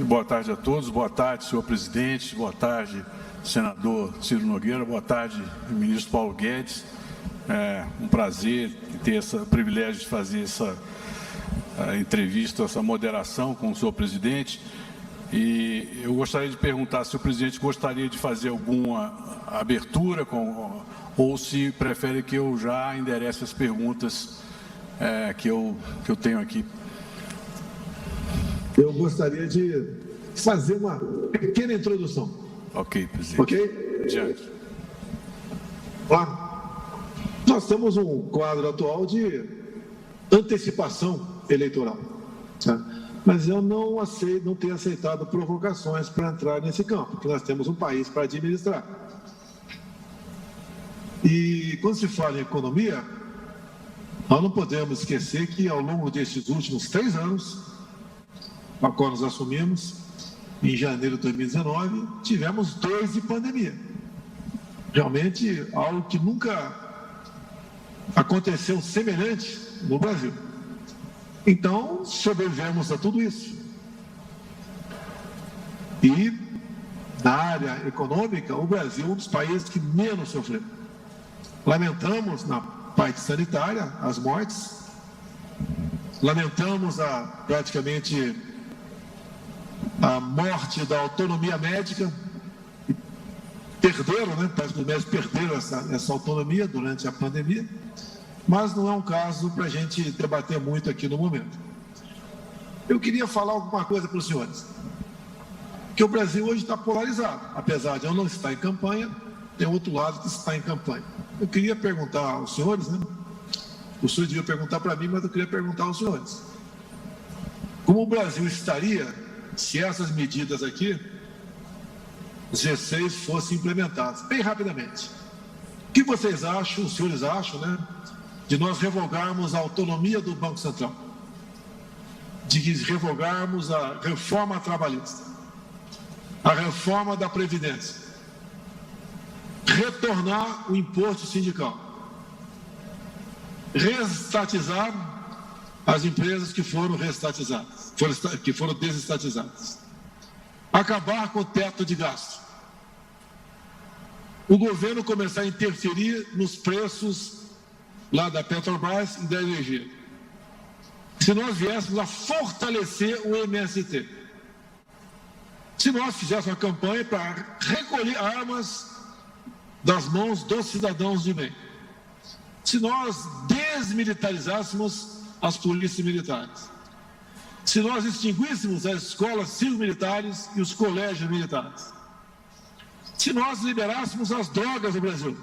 Boa tarde a todos, boa tarde, senhor presidente, boa tarde, senador Ciro Nogueira, boa tarde, ministro Paulo Guedes. É um prazer ter esse privilégio de fazer essa entrevista, essa moderação com o senhor presidente. E eu gostaria de perguntar se o presidente gostaria de fazer alguma abertura ou se prefere que eu já enderece as perguntas que eu tenho aqui. Eu gostaria de fazer uma pequena introdução. Ok, presidente. Ok? Adiante. Nós temos um quadro atual de antecipação eleitoral, tá? Mas eu não tenho aceitado provocações para entrar nesse campo, porque nós temos um país para administrar. E quando se fala em economia, nós não podemos esquecer que ao longo desses últimos 3 anos, a qual nós assumimos, em janeiro de 2019, tivemos 2 de pandemia. Realmente, algo que nunca aconteceu semelhante no Brasil. Então, sobrevivemos a tudo isso. E, na área econômica, o Brasil é um dos países que menos sofreu. Lamentamos, na parte sanitária, as mortes. Lamentamos praticamente a morte da autonomia médica. Perderam, né? Parece que os médicos perderam essa autonomia durante a pandemia. Mas não é um caso para a gente debater muito aqui no momento. Eu queria falar alguma coisa para os senhores. Que o Brasil hoje está polarizado. Apesar de eu não estar em campanha, tem outro lado que está em campanha. Eu queria perguntar aos senhores, né? O senhor devia perguntar para mim, mas eu queria perguntar aos senhores. Como o Brasil estaria se essas medidas aqui, os G6, fossem implementadas? Bem rapidamente. O que vocês acham, os senhores acham, né? De nós revogarmos a autonomia do Banco Central, de revogarmos a reforma trabalhista, a reforma da Previdência, retornar o imposto sindical, reestatizar as empresas que foram reestatizadas, que foram desestatizadas, acabar com o teto de gasto, o governo começar a interferir nos preços lá da Petrobras e da energia. Se nós viéssemos a fortalecer o MST, se nós fizéssemos uma campanha para recolher armas das mãos dos cidadãos de bem, se nós desmilitarizássemos as polícias militares, se nós extinguíssemos as escolas civil-militares e os colégios militares, se nós liberássemos as drogas no Brasil,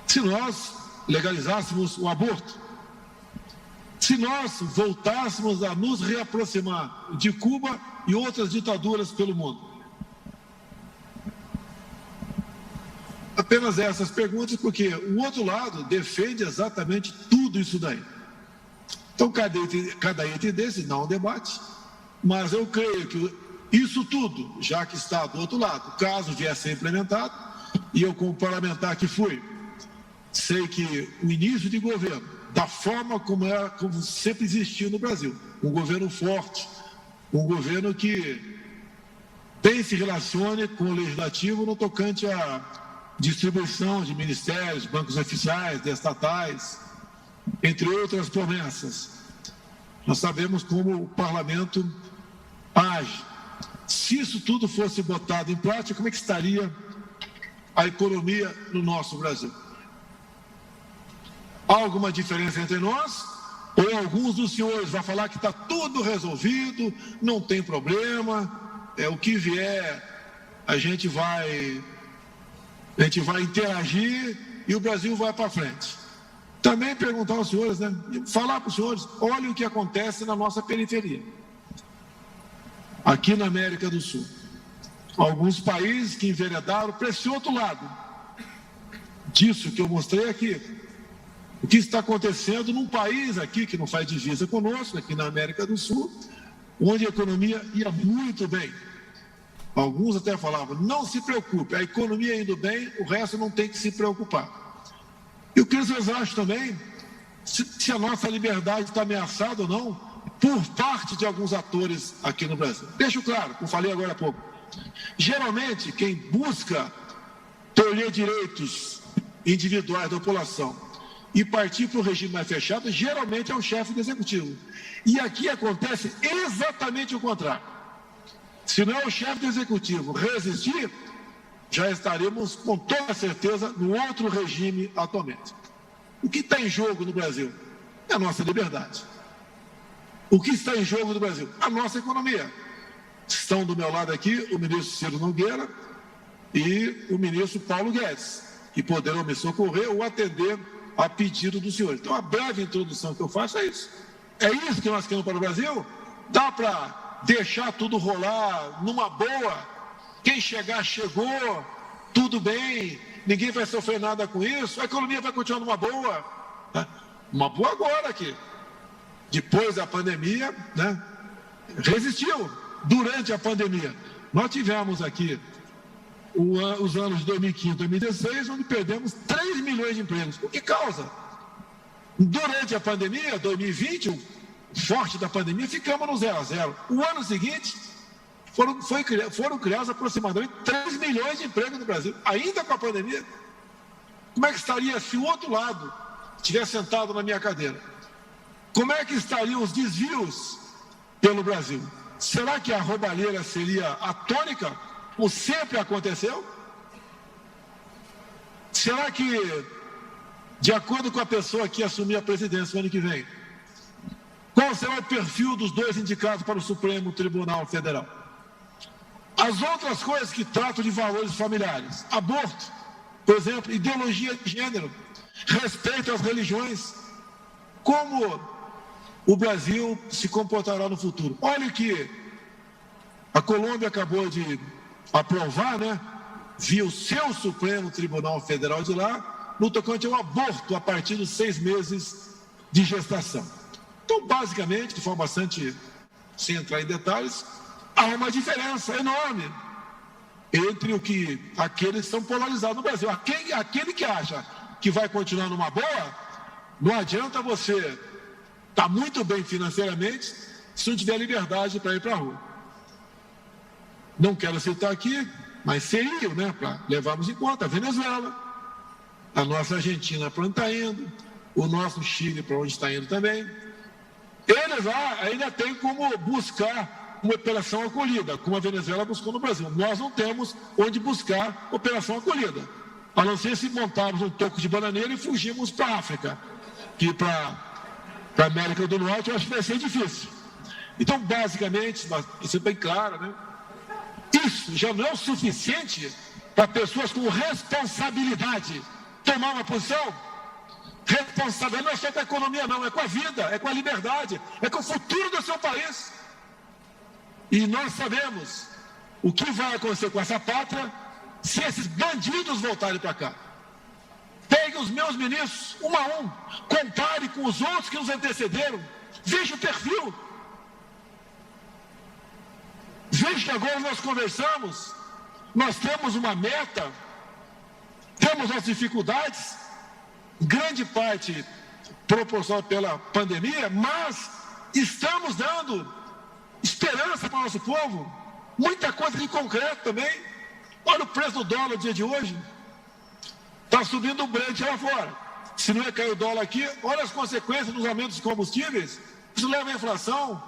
se nós legalizássemos o aborto, se nós voltássemos a nos reaproximar de Cuba e outras ditaduras pelo mundo. Apenas essas perguntas, porque o outro lado defende exatamente tudo isso daí. Então, cada item desse dá um debate, mas eu creio que isso tudo, já que está do outro lado, caso vier a ser implementado, e eu como parlamentar que fui, sei que o início de governo, da forma como sempre existiu no Brasil, um governo forte, um governo que bem se relacione com o legislativo no tocante à distribuição de ministérios, bancos oficiais, de estatais, entre outras promessas. Nós sabemos como o parlamento age. Se isso tudo fosse botado em prática, como é que estaria a economia no nosso Brasil? Há alguma diferença entre nós? Ou alguns dos senhores vão falar que está tudo resolvido, não tem problema, o que vier a gente vai interagir e o Brasil vai para frente. Também perguntar aos senhores, né? Falar para os senhores, olhem o que acontece na nossa periferia. Aqui na América do Sul. Alguns países que enveredaram para esse outro lado. Disso que eu mostrei aqui. O que está acontecendo num país aqui que não faz divisa conosco, aqui na América do Sul, onde a economia ia muito bem. Alguns até falavam, não se preocupe, a economia indo bem, o resto não tem que se preocupar. E o que vocês acham também, se a nossa liberdade está ameaçada ou não, por parte de alguns atores aqui no Brasil. Deixo claro, como falei agora há pouco, geralmente quem busca tolher direitos individuais da população e partir para o regime mais fechado, geralmente é o chefe do executivo. E aqui acontece exatamente o contrário. Se não é o chefe do executivo resistir, já estaremos com toda certeza no outro regime atualmente. O que está em jogo no Brasil é a nossa liberdade. O que está em jogo no Brasil? A nossa economia. Estão do meu lado aqui o ministro Ciro Nogueira e o ministro Paulo Guedes, que poderão me socorrer ou atender a pedido do senhor. Então, a breve introdução que eu faço é isso. É isso que nós queremos para o Brasil? Dá para deixar tudo rolar numa boa? Quem chegar, chegou, tudo bem, ninguém vai sofrer nada com isso, a economia vai continuar numa boa. Uma boa agora aqui. Depois da pandemia, né, resistiu. Durante a pandemia, nós tivemos aqui os anos de 2015 e 2016, onde perdemos 3 milhões de empregos. Por que causa? Durante a pandemia, 2020, o forte da pandemia, ficamos no 0 a 0. O ano seguinte, foram criados aproximadamente 3 milhões de empregos no Brasil. Ainda com a pandemia, como é que estaria se o outro lado estivesse sentado na minha cadeira? Como é que estariam os desvios pelo Brasil? Será que a roubalheira seria a tônica, como sempre aconteceu? Será que, de acordo com a pessoa que assumir a presidência no ano que vem, qual será o perfil dos dois indicados para o Supremo Tribunal Federal? As outras coisas que tratam de valores familiares, aborto, por exemplo, ideologia de gênero, respeito às religiões, como o Brasil se comportará no futuro? Olha o que a Colômbia acabou de aprovar, né, via o seu Supremo Tribunal Federal de lá, no tocante ao aborto a partir dos 6 meses de gestação. Então, basicamente, de forma bastante, sem entrar em detalhes, há uma diferença enorme entre aqueles que estão polarizados no Brasil. Aquele que acha que vai continuar numa boa, não adianta você estar muito bem financeiramente se não tiver liberdade para ir para a rua. Não quero citar aqui, mas seria, né, para levarmos em conta a Venezuela, a nossa Argentina para onde está indo, o nosso Chile para onde está indo também. Eles lá ainda têm como buscar uma operação acolhida, como a Venezuela buscou no Brasil. Nós não temos onde buscar operação acolhida, a não ser se montarmos um toco de bananeira e fugirmos para a África, que para a América do Norte eu acho que vai ser difícil. Então, basicamente, isso é bem claro, né? Isso já não é o suficiente para pessoas com responsabilidade tomar uma posição. Responsabilidade não é só com a economia, não, é com a vida, é com a liberdade, é com o futuro do seu país. E nós sabemos o que vai acontecer com essa pátria se esses bandidos voltarem para cá. Pegue os meus ministros, um a um, compare com os outros que nos antecederam, veja o perfil. Veja que agora nós conversamos, nós temos uma meta, temos as dificuldades, grande parte proporcionada pela pandemia, mas estamos dando esperança para o nosso povo, muita coisa de concreto também. Olha o preço do dólar no dia de hoje, está subindo o Brent lá fora. Se não ia cair o dólar aqui, olha as consequências dos aumentos de combustíveis. Isso leva à inflação,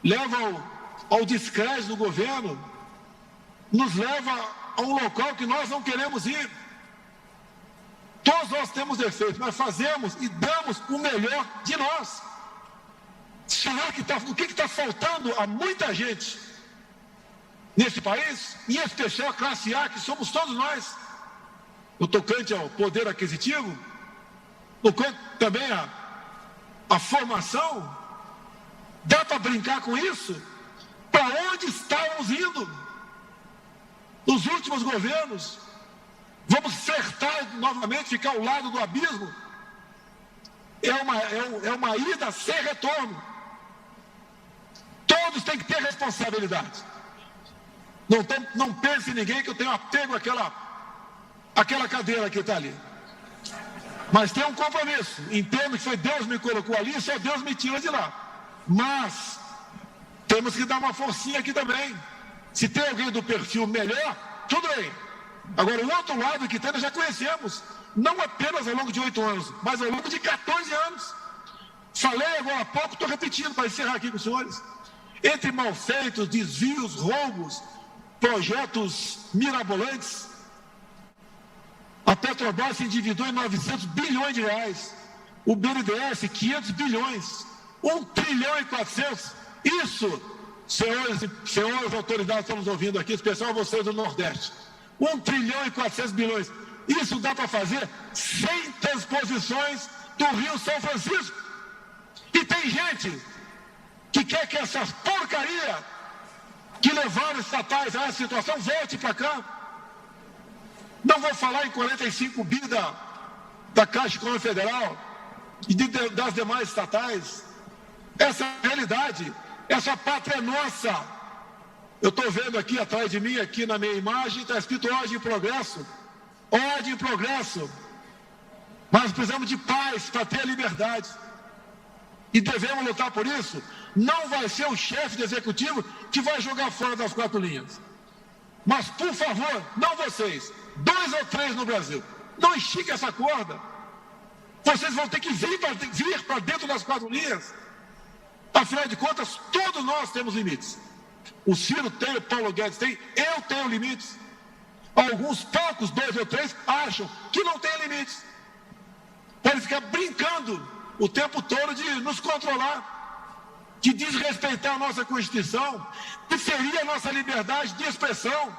leva ao descrédito do governo, nos leva a um local que nós não queremos ir. Todos nós temos defeitos, mas fazemos e damos o melhor de nós. Será que o que está faltando a muita gente nesse país, em especial a classe A, que somos todos nós, no tocante ao poder aquisitivo, no tocante também a formação? Dá para brincar com isso? Para onde estávamos indo nos últimos governos? Vamos acertar novamente, ficar ao lado do abismo? É uma ida sem retorno. Todos têm que ter responsabilidade. Não pense em ninguém que eu tenho apego àquela cadeira que está ali. Mas tem um compromisso. Entendo que foi Deus que me colocou ali e só Deus me tira de lá. Mas temos que dar uma forcinha aqui também. Se tem alguém do perfil melhor, tudo bem. Agora, o outro lado que tem, nós já conhecemos. Não apenas ao longo de 8 anos, mas ao longo de 14 anos. Falei agora há pouco, estou repetindo para encerrar aqui com os senhores. Entre malfeitos, desvios, roubos, projetos mirabolantes, a Petrobras se endividou em 900 bilhões de reais. O BNDES, 500 bilhões. 1 trilhão e 400. Isso, senhores autoridades que estão nos ouvindo aqui, especial vocês do Nordeste. 1 trilhão e 400 bilhões. Isso dá para fazer 100 transposições do Rio São Francisco. E tem gente que quer que essas porcarias que levaram estatais a essa situação volte para cá. Não vou falar em 45 bi da Caixa Econômica Federal e das demais estatais. Essa é a realidade. Essa pátria é nossa. Eu estou vendo aqui atrás de mim, aqui na minha imagem, está escrito ordem e progresso. Ordem e progresso. Mas precisamos de paz para ter a liberdade. E devemos lutar por isso. Não vai ser o chefe do executivo que vai jogar fora das 4 linhas. Mas, por favor, não vocês, 2 ou 3 no Brasil, não estique essa corda. Vocês vão ter que vir para dentro das 4 linhas. Afinal de contas, todos nós temos limites. O Ciro tem, o Paulo Guedes tem, eu tenho limites. Alguns poucos, 2 ou 3, acham que não tem limites. Podem ficar brincando o tempo todo de nos controlar, de desrespeitar a nossa Constituição, de ferir a nossa liberdade de expressão,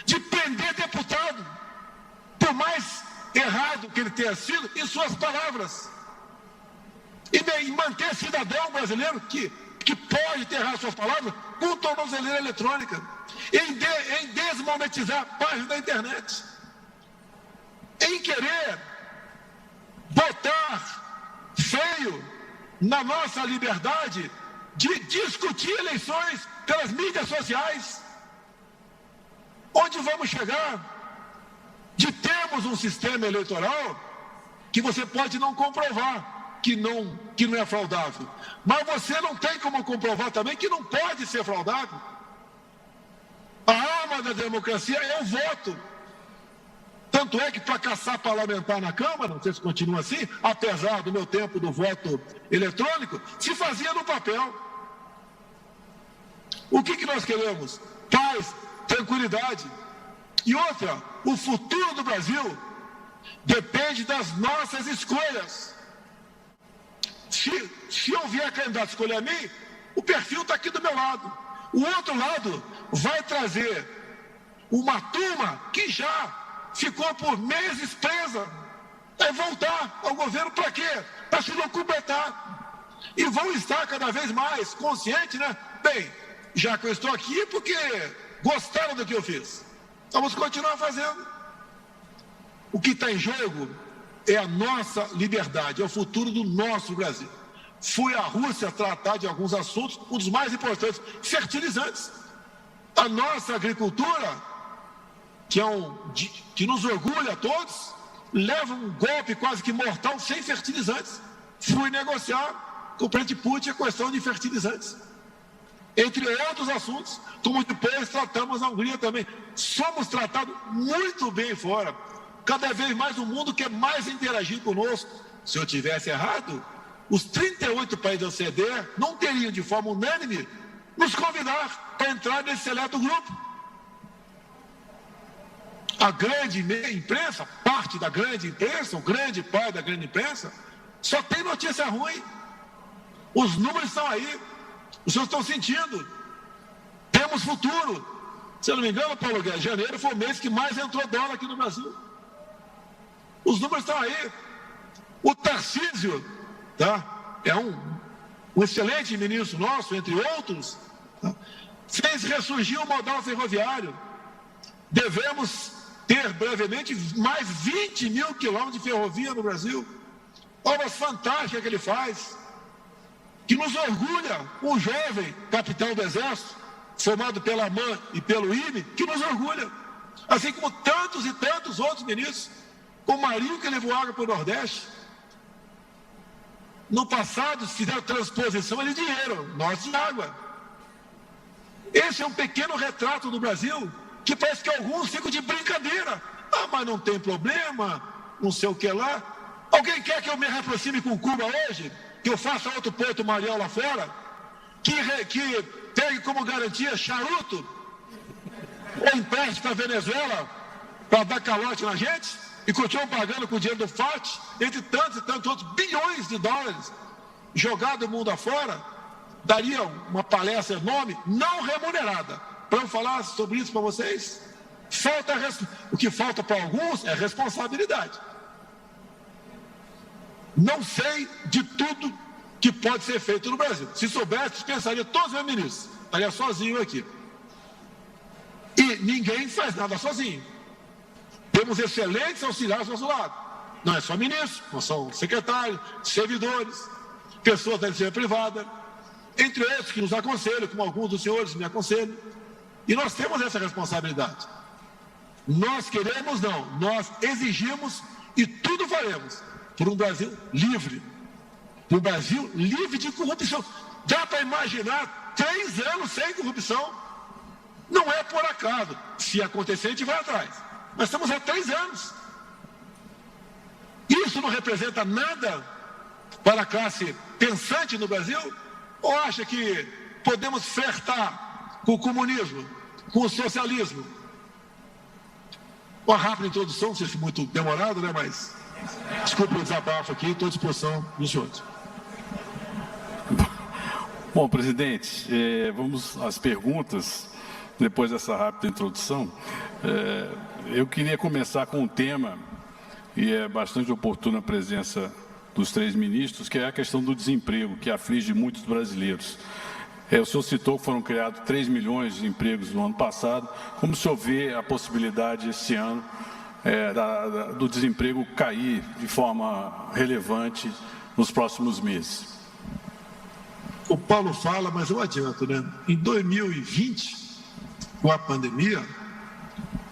de prender deputado, por mais errado que ele tenha sido, em suas palavras. E manter cidadão brasileiro que pode ter errado suas palavras com tornozeleira eletrônica, em desmonetizar páginas da internet, em querer botar freio na nossa liberdade de discutir eleições pelas mídias sociais. Onde vamos chegar? De termos um sistema eleitoral que você pode não comprovar que não é fraudável, mas você não tem como comprovar também que não pode ser fraudável. A alma da democracia é o voto. Tanto é que para caçar parlamentar na Câmara, não sei se continua assim, apesar do meu tempo do voto eletrônico, se fazia no papel. O que nós queremos? Paz, tranquilidade. E outra, o futuro do Brasil depende das nossas escolhas. Se eu vier candidato escolher a mim, o perfil está aqui do meu lado. O outro lado vai trazer uma turma que já ficou por meses presa. É voltar ao governo para quê? Para se locubetar. E vão estar cada vez mais conscientes, né? Bem, já que eu estou aqui, porque gostaram do que eu fiz. Vamos continuar fazendo. O que está em jogo é a nossa liberdade, é o futuro do nosso Brasil. Fui à Rússia tratar de alguns assuntos, um dos mais importantes, fertilizantes. A nossa agricultura, que nos orgulha a todos, leva um golpe quase que mortal sem fertilizantes. Fui negociar com o presidente Putin a questão de fertilizantes, entre outros assuntos, como depois tratamos na Hungria também. Somos tratados muito bem fora. Cada vez mais o mundo quer mais interagir conosco. Se eu tivesse errado, os 38 países da OCDE não teriam, de forma unânime, nos convidar para entrar nesse seleto grupo. A grande imprensa, parte da grande imprensa, o grande pai da grande imprensa, só tem notícia ruim. Os números estão aí, os senhores estão sentindo. Temos futuro. Se eu não me engano, Paulo Guedes, janeiro foi o mês que mais entrou dólar aqui no Brasil. Os números estão aí. O Tarcísio, tá? É um excelente ministro nosso, entre outros, tá? Fez ressurgir o modal ferroviário. Devemos ter brevemente mais 20 mil quilômetros de ferrovia no Brasil. Obras fantásticas que ele faz, que nos orgulha. Um jovem capitão do Exército, formado pela AMAN e pelo IME, que nos orgulha. Assim como tantos e tantos outros ministros, como Marinho, que levou água para o Nordeste. No passado, fizeram transposição de dinheiro, nós de água. Esse é um pequeno retrato do Brasil, que parece que alguns ficam de brincadeira. Ah, mas não tem problema, não sei o que lá. Alguém quer que eu me aproxime com Cuba hoje? Que eu faça outro Porto Mariel lá fora? Que pegue como garantia charuto? Ou empreste para a Venezuela para dar calote na gente? E continuam pagando com o dinheiro do FAT, entre tantos e tantos outros bilhões de dólares jogados o mundo afora? Daria uma palestra enorme, não remunerada, para eu falar sobre isso para vocês. O que falta para alguns é responsabilidade. Não sei de tudo que pode ser feito no Brasil. Se soubesse, dispensaria todos os meus ministros. Estaria sozinho aqui. E ninguém faz nada sozinho. Temos excelentes auxiliares ao nosso lado. Não é só ministros, não são secretários, servidores, pessoas da iniciativa privada, entre outros que nos aconselham, como alguns dos senhores me aconselham. E nós temos essa responsabilidade. Nós queremos, não, nós exigimos e tudo faremos por um Brasil livre. Por um Brasil livre de corrupção. Dá para imaginar 3 anos sem corrupção? Não é por acaso. Se acontecer, a gente vai atrás. Mas estamos há 3 anos. Isso não representa nada para a classe pensante no Brasil? Ou acha que podemos flertar com o comunismo, com o socialismo? Uma rápida introdução, não sei se muito demorado, né? Mas desculpe o desabafo aqui, estou à disposição dos senhores. Bom, presidente, vamos às perguntas. Depois dessa rápida introdução, eu queria começar com um tema, e é bastante oportuna a presença dos 3 ministros, que é a questão do desemprego, que aflige muitos brasileiros. O senhor citou que foram criados 3 milhões de empregos no ano passado. Como o senhor vê a possibilidade esse ano do desemprego cair de forma relevante nos próximos meses? O Paulo fala, mas eu adianto, né? Em 2020, com a pandemia,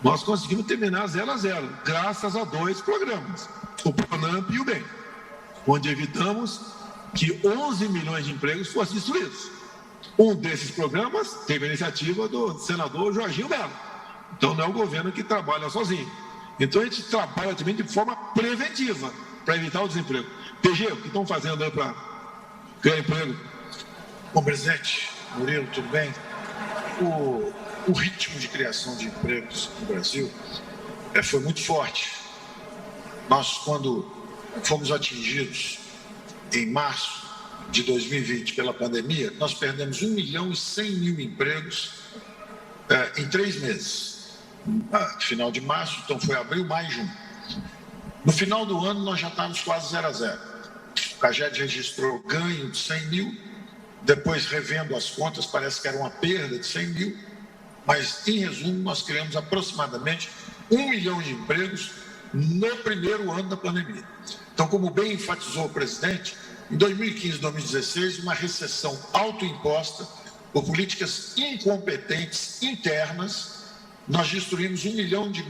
nós conseguimos terminar 0 a 0, graças a 2 programas, o Pronamp e o BEM, onde evitamos que 11 milhões de empregos fossem destruídos. Um desses programas teve a iniciativa do senador Jorginho Melo. Então não é o governo que trabalha sozinho. Então a gente trabalha também de forma preventiva para evitar o desemprego. PG, o que estão fazendo aí para criar emprego? Bom, presidente Murilo, tudo bem? O ritmo de criação de empregos no Brasil foi muito forte. Nós, quando fomos atingidos em março de 2020 pela pandemia, nós perdemos 1.100.000 empregos em 3 meses. Final de março, então foi abril, maio e junho. No final do ano, nós já estávamos quase 0 a 0. O CAGED registrou ganho de 100.000, depois, revendo as contas, parece que era uma perda de 100.000, mas, em resumo, nós criamos aproximadamente 1 milhão de empregos no primeiro ano da pandemia. Então, como bem enfatizou o presidente, em 2015 e 2016, uma recessão autoimposta por políticas incompetentes internas, nós destruímos 1 milhão e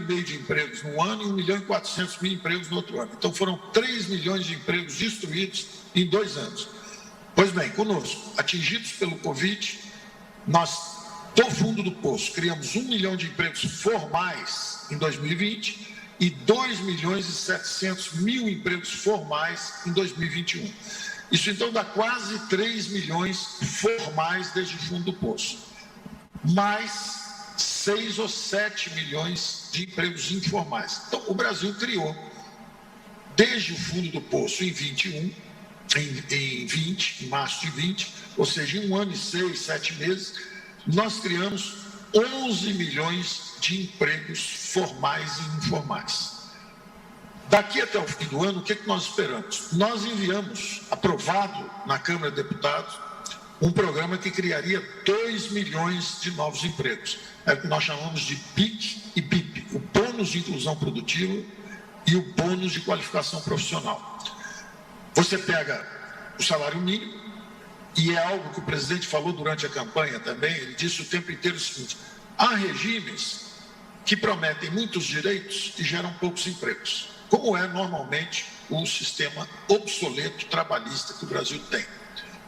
meio de empregos no ano e 1.400.000 empregos no outro ano. Então, foram 3 milhões de empregos destruídos em 2 anos. Pois bem, conosco, atingidos pelo Covid, nós, do fundo do poço, criamos 1 milhão de empregos formais em 2020 e 2.700.000 empregos formais em 2021. Isso, então, dá quase 3 milhões formais desde o fundo do poço. Mais 6 ou 7 milhões de empregos informais. Então, o Brasil criou, desde o fundo do poço em 21, em março de 20, ou seja, em 1 ano e 6, 7 meses, nós criamos 11 milhões de empregos formais e informais. Daqui até o fim do ano, o que nós esperamos? Nós enviamos, aprovado na Câmara de Deputados, um programa que criaria 2 milhões de novos empregos. É o que nós chamamos de PIC e PIP, o bônus de inclusão produtiva e o bônus de qualificação profissional. Você pega o salário mínimo, e é algo que o presidente falou durante a campanha também, ele disse o tempo inteiro o seguinte: há regimes que prometem muitos direitos e geram poucos empregos, como é normalmente o sistema obsoleto trabalhista que o Brasil tem.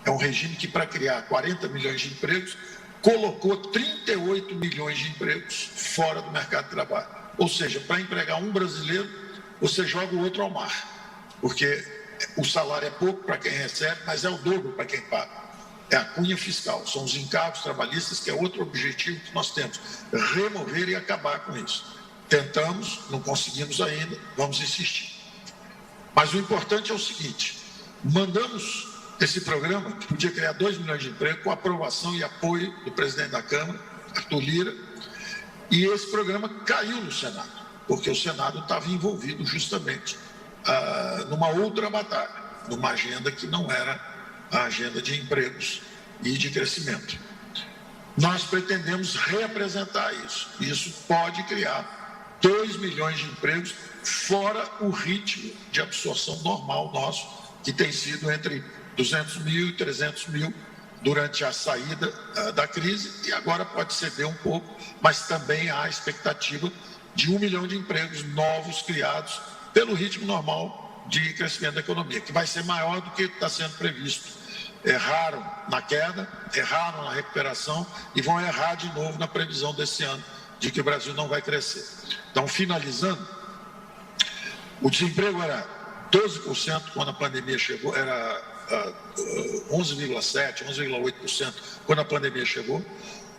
É um regime que, para criar 40 milhões de empregos, colocou 38 milhões de empregos fora do mercado de trabalho. Ou seja, para empregar um brasileiro, você joga o outro ao mar, porque o salário é pouco para quem recebe, mas é o dobro para quem paga. É a cunha fiscal, são os encargos trabalhistas, que é outro objetivo que nós temos, remover e acabar com isso. Tentamos, não conseguimos ainda, vamos insistir. Mas o importante é o seguinte, mandamos esse programa, que podia criar 2 milhões de empregos, com aprovação e apoio do presidente da Câmara, Arthur Lira, e esse programa caiu no Senado, porque o Senado estava envolvido justamente numa outra batalha, numa agenda que não era a agenda de empregos e de crescimento. Nós pretendemos reapresentar isso. Isso pode criar 2 milhões de empregos, fora o ritmo de absorção normal nosso, que tem sido entre 200 mil e 300 mil durante a saída da crise, e agora pode ceder um pouco, mas também há a expectativa de 1 milhão de empregos novos criados pelo ritmo normal de crescimento da economia, que vai ser maior do que está sendo previsto. Erraram na queda, erraram na recuperação e vão errar de novo na previsão desse ano de que o Brasil não vai crescer. Então, finalizando, o desemprego era 12% quando a pandemia chegou, era 11,7%, 11,8% quando a pandemia chegou,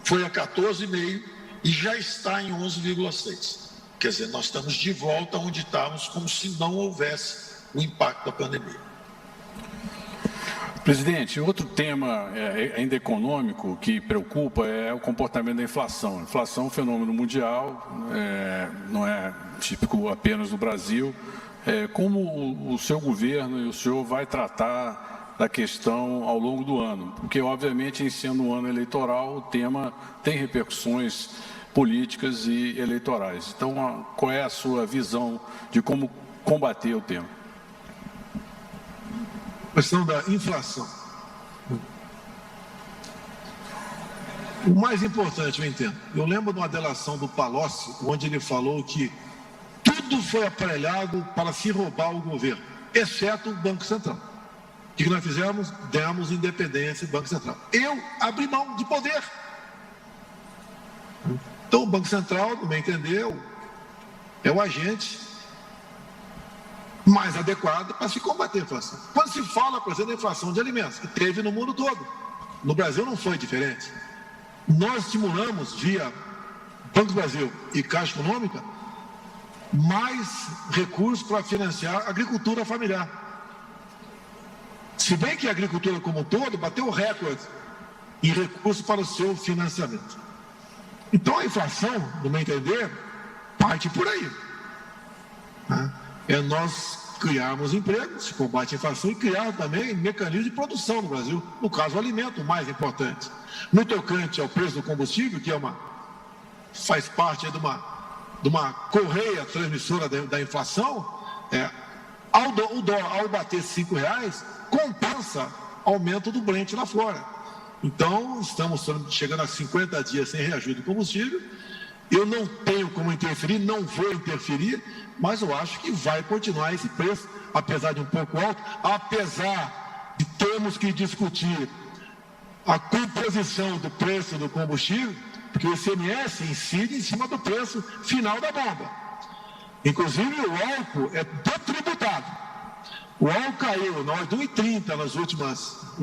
foi a 14,5% e já está em 11,6%. Quer dizer, nós estamos de volta onde estávamos, como se não houvesse o impacto da pandemia. Presidente, outro tema ainda econômico que preocupa é o comportamento da inflação. A inflação é um fenômeno mundial, não é típico apenas do Brasil. Como o seu governo e o senhor vai tratar da questão ao longo do ano? Porque, obviamente, em sendo um ano eleitoral, o tema tem repercussões políticas e eleitorais. Então, qual é a sua visão de como combater o tema? A questão da inflação. O mais importante, eu entendo. Eu lembro de uma delação do Palocci, onde ele falou que tudo foi aparelhado para se roubar o governo, exceto o Banco Central. O que nós fizemos? Demos independência ao Banco Central. Eu abri mão de poder. Então, o Banco Central, no meu entender, é o agente mais adequado para se combater a inflação. Quando se fala, por exemplo, da inflação de alimentos, que teve no mundo todo, no Brasil não foi diferente. Nós estimulamos, via Banco do Brasil e Caixa Econômica, mais recursos para financiar a agricultura familiar. Se bem que a agricultura como um todo bateu recorde em recursos para o seu financiamento. Então, a inflação, no meu entender, parte por aí. É nós criarmos empregos, combate a inflação, e criar também mecanismos de produção no Brasil, no caso o alimento, o mais importante. No tocante ao preço do combustível, que faz parte de uma correia transmissora da inflação, o dólar, ao bater R$5, compensa aumento do Brent lá fora. Então, estamos chegando a 50 dias sem reajuste do combustível. Eu não tenho como interferir, não vou interferir, mas eu acho que vai continuar esse preço, apesar de um pouco alto, apesar de termos que discutir a composição do preço do combustível, porque o ICMS incide em cima do preço final da bomba. Inclusive, o álcool é tributado. O álcool caiu nós de 1,30 nos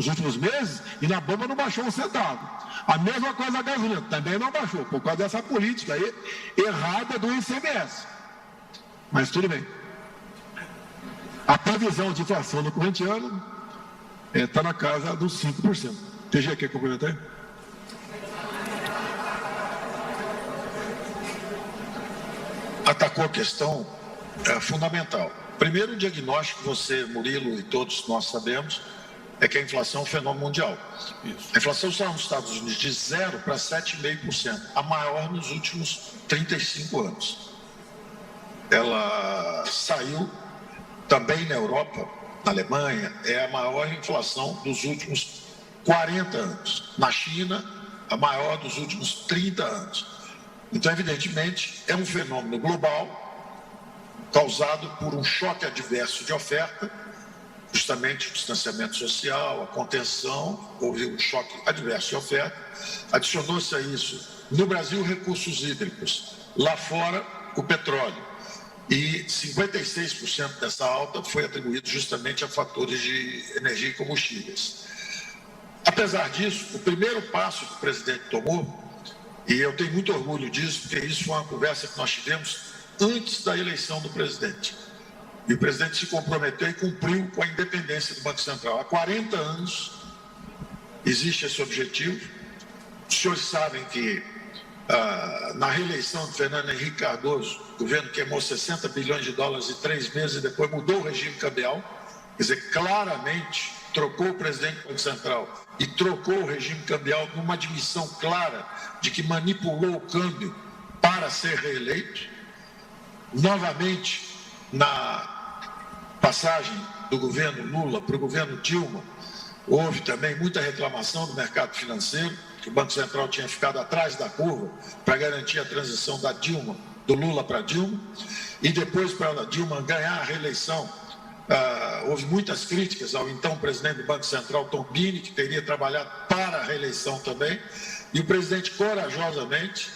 últimos meses e na bomba não baixou um centavo. A mesma coisa a gasolina, também não baixou, por causa dessa política aí errada do ICMS. Mas tudo bem. A previsão de inflação no corrente ano está na casa dos 5%. TG, quer complementar? Atacou a questão fundamental. Primeiro, o diagnóstico, você, Murilo e todos nós sabemos, é que a inflação é um fenômeno mundial. Isso. A inflação está nos Estados Unidos de 0% para 7,5%, a maior nos últimos 35 anos. Ela saiu também na Europa, na Alemanha, é a maior inflação dos últimos 40 anos. Na China, a maior dos últimos 30 anos. Então, evidentemente, é um fenômeno global causado por um choque adverso de oferta, justamente o distanciamento social, a contenção, houve um choque adverso de oferta. Adicionou-se a isso, no Brasil, recursos hídricos, lá fora, o petróleo. E 56% dessa alta foi atribuído justamente a fatores de energia e combustíveis. Apesar disso, o primeiro passo que o presidente tomou, e eu tenho muito orgulho disso, porque isso foi uma conversa que nós tivemos antes da eleição do presidente. E o presidente se comprometeu e cumpriu com a independência do Banco Central. Há 40 anos existe esse objetivo. Os senhores sabem que na reeleição de Fernando Henrique Cardoso, o governo queimou 60 bilhões de dólares em 3 meses e depois mudou o regime cambial. Quer dizer, claramente trocou o presidente do Banco Central e trocou o regime cambial numa admissão clara de que manipulou o câmbio para ser reeleito. Novamente, na passagem do governo Lula para o governo Dilma, houve também muita reclamação do mercado financeiro, que o Banco Central tinha ficado atrás da curva para garantir a transição da Dilma, do Lula para Dilma, e depois para a Dilma ganhar a reeleição. Houve muitas críticas ao então presidente do Banco Central, Tom Bini, que teria trabalhado para a reeleição também, e o presidente corajosamente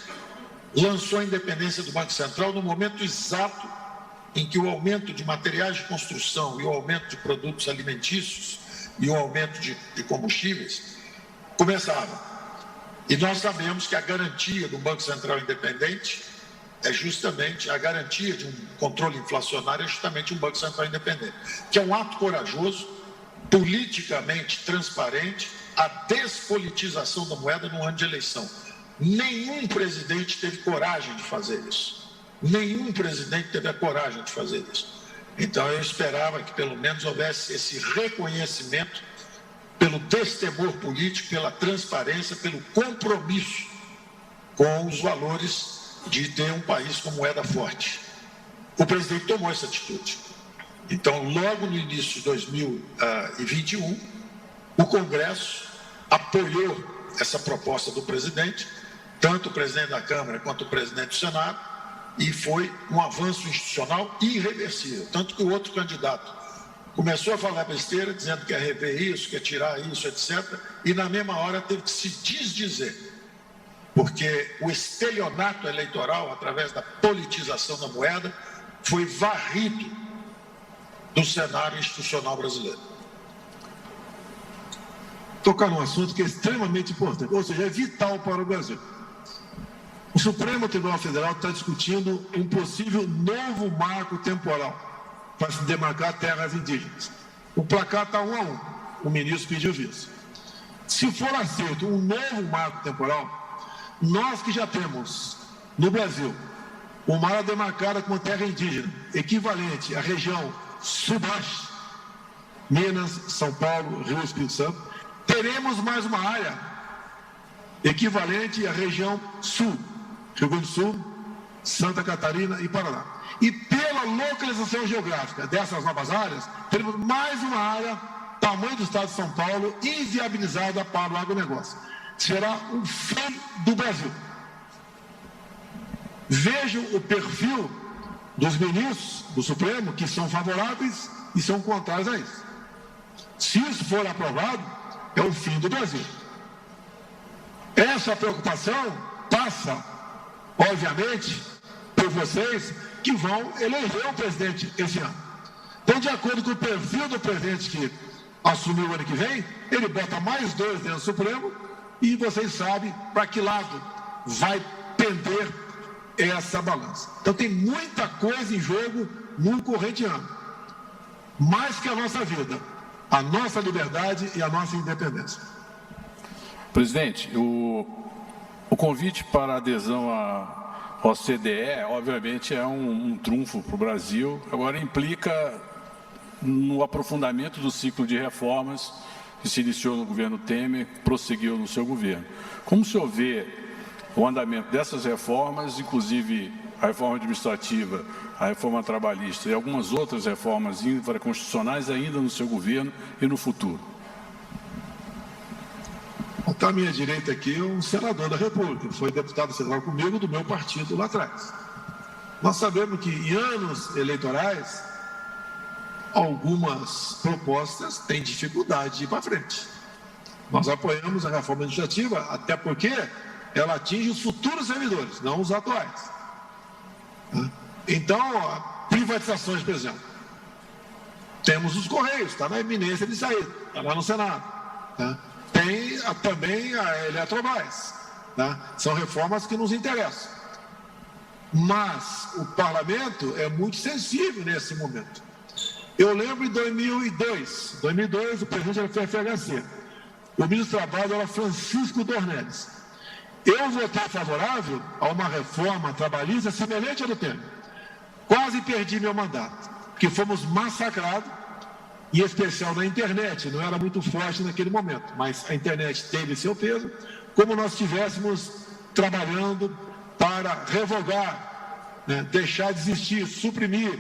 lançou a independência do Banco Central no momento exato em que o aumento de materiais de construção e o aumento de produtos alimentícios e o aumento de combustíveis começava. E nós sabemos que a garantia do Banco Central independente é justamente a garantia de um controle inflacionário, é justamente um Banco Central independente, que é um ato corajoso, politicamente transparente, a despolitização da moeda no ano de eleição. Nenhum presidente teve coragem de fazer isso. Nenhum presidente teve a coragem de fazer isso. Então eu esperava que pelo menos houvesse esse reconhecimento pelo destemor político, pela transparência, pelo compromisso com os valores de ter um país com moeda forte. O presidente tomou essa atitude. Então, logo no início de 2021, o Congresso apoiou essa proposta do presidente, tanto o presidente da Câmara quanto o presidente do Senado, e foi um avanço institucional irreversível. Tanto que o outro candidato começou a falar besteira, dizendo que ia rever isso, que ia tirar isso, etc. E na mesma hora teve que se desdizer, porque o estelionato eleitoral, através da politização da moeda, foi varrido do cenário institucional brasileiro. Tocar num assunto que é extremamente importante, ou seja, é vital para o Brasil. O Supremo Tribunal Federal está discutindo um possível novo marco temporal para se demarcar terras indígenas. O placar está 1-1. O ministro pediu visto. Se for aceito um novo marco temporal, nós que já temos no Brasil uma área demarcada como terra indígena, equivalente à região sudeste, Minas, São Paulo, Rio e Espírito Santo, teremos mais uma área equivalente à região sul, Rio Grande do Sul, Santa Catarina e Paraná. E pela localização geográfica dessas novas áreas, teremos mais uma área, tamanho do estado de São Paulo, inviabilizada para o agronegócio. Será um fim do Brasil. Vejam o perfil dos ministros do Supremo, que são favoráveis e são contrários a isso. Se isso for aprovado, é o fim do Brasil. Essa preocupação passa, obviamente, por vocês que vão eleger o presidente esse ano. Então, de acordo com o perfil do presidente que assumiu o ano que vem, ele bota mais 2 dentro do Supremo e vocês sabem para que lado vai pender essa balança. Então, tem muita coisa em jogo no corrente ano. Mais que a nossa vida, a nossa liberdade e a nossa independência. Presidente, o convite para a adesão à OCDE, obviamente, é um trunfo para o Brasil. Agora, implica no aprofundamento do ciclo de reformas que se iniciou no governo Temer, prosseguiu no seu governo. Como o senhor vê o andamento dessas reformas, inclusive a reforma administrativa, a reforma trabalhista e algumas outras reformas infraconstitucionais ainda no seu governo e no futuro? Está à minha direita aqui um senador da República, foi deputado federal comigo do meu partido lá atrás. Nós sabemos que em anos eleitorais, algumas propostas têm dificuldade de ir para frente. Nós apoiamos a reforma administrativa, até porque ela atinge os futuros servidores, não os atuais. Então, privatizações, por exemplo. Temos os Correios, está na iminência de sair, está lá no Senado. Tem também a Eletrobras. São reformas que nos interessam. Mas o parlamento é muito sensível nesse momento. Eu lembro em 2002, o presidente era o FHC. O ministro do Trabalho era Francisco Dornelles. Eu votei favorável a uma reforma trabalhista semelhante à do Temer. Quase perdi meu mandato, porque fomos massacrados, em especial na internet. Não era muito forte naquele momento, mas a internet teve seu peso, como nós estivéssemos trabalhando para revogar, deixar de existir, suprimir,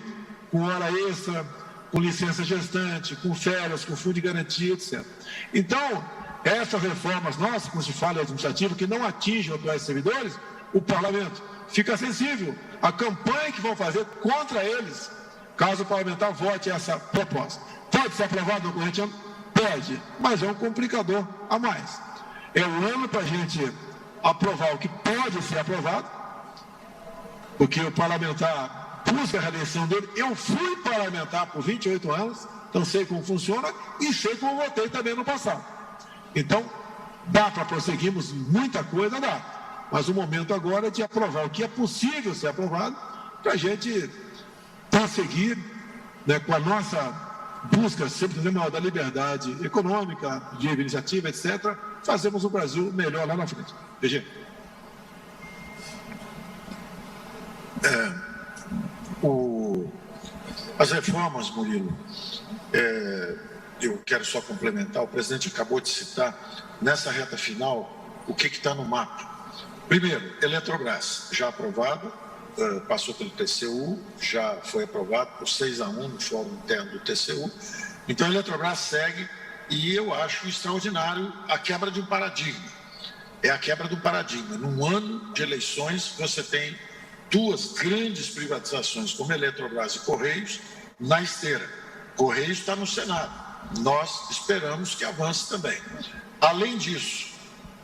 com hora extra, com licença gestante, com férias, com fundo de garantia, etc. Então, essas reformas nossas, como se fala administrativo, que não atingem os atuais servidores, o parlamento fica sensível à campanha que vão fazer contra eles, caso o parlamentar vote essa proposta. Pode ser aprovado no corrente ano? Pode, mas é um complicador a mais. É um ano para a gente aprovar o que pode ser aprovado, porque o parlamentar busca a reeleição dele. Eu fui parlamentar por 28 anos, então sei como funciona e sei como votei também no passado. Então, dá para prosseguirmos muita coisa, dá. Mas o momento agora é de aprovar o que é possível ser aprovado para a gente prosseguir com a nossa busca sempre da liberdade econômica, de iniciativa, etc. Fazemos o Brasil melhor lá na frente. PG. As reformas, Murilo, eu quero só complementar, o presidente acabou de citar, nessa reta final, o que está no mapa. Primeiro, Eletrobras, já aprovado, passou pelo TCU, já foi aprovado por 6-1 no fórum interno do TCU. Então, a Eletrobras segue e eu acho extraordinário a quebra de um paradigma. É a quebra do paradigma. Num ano de eleições, você tem duas grandes privatizações, como Eletrobras e Correios, na esteira. Correios está no Senado. Nós esperamos que avance também. Além disso,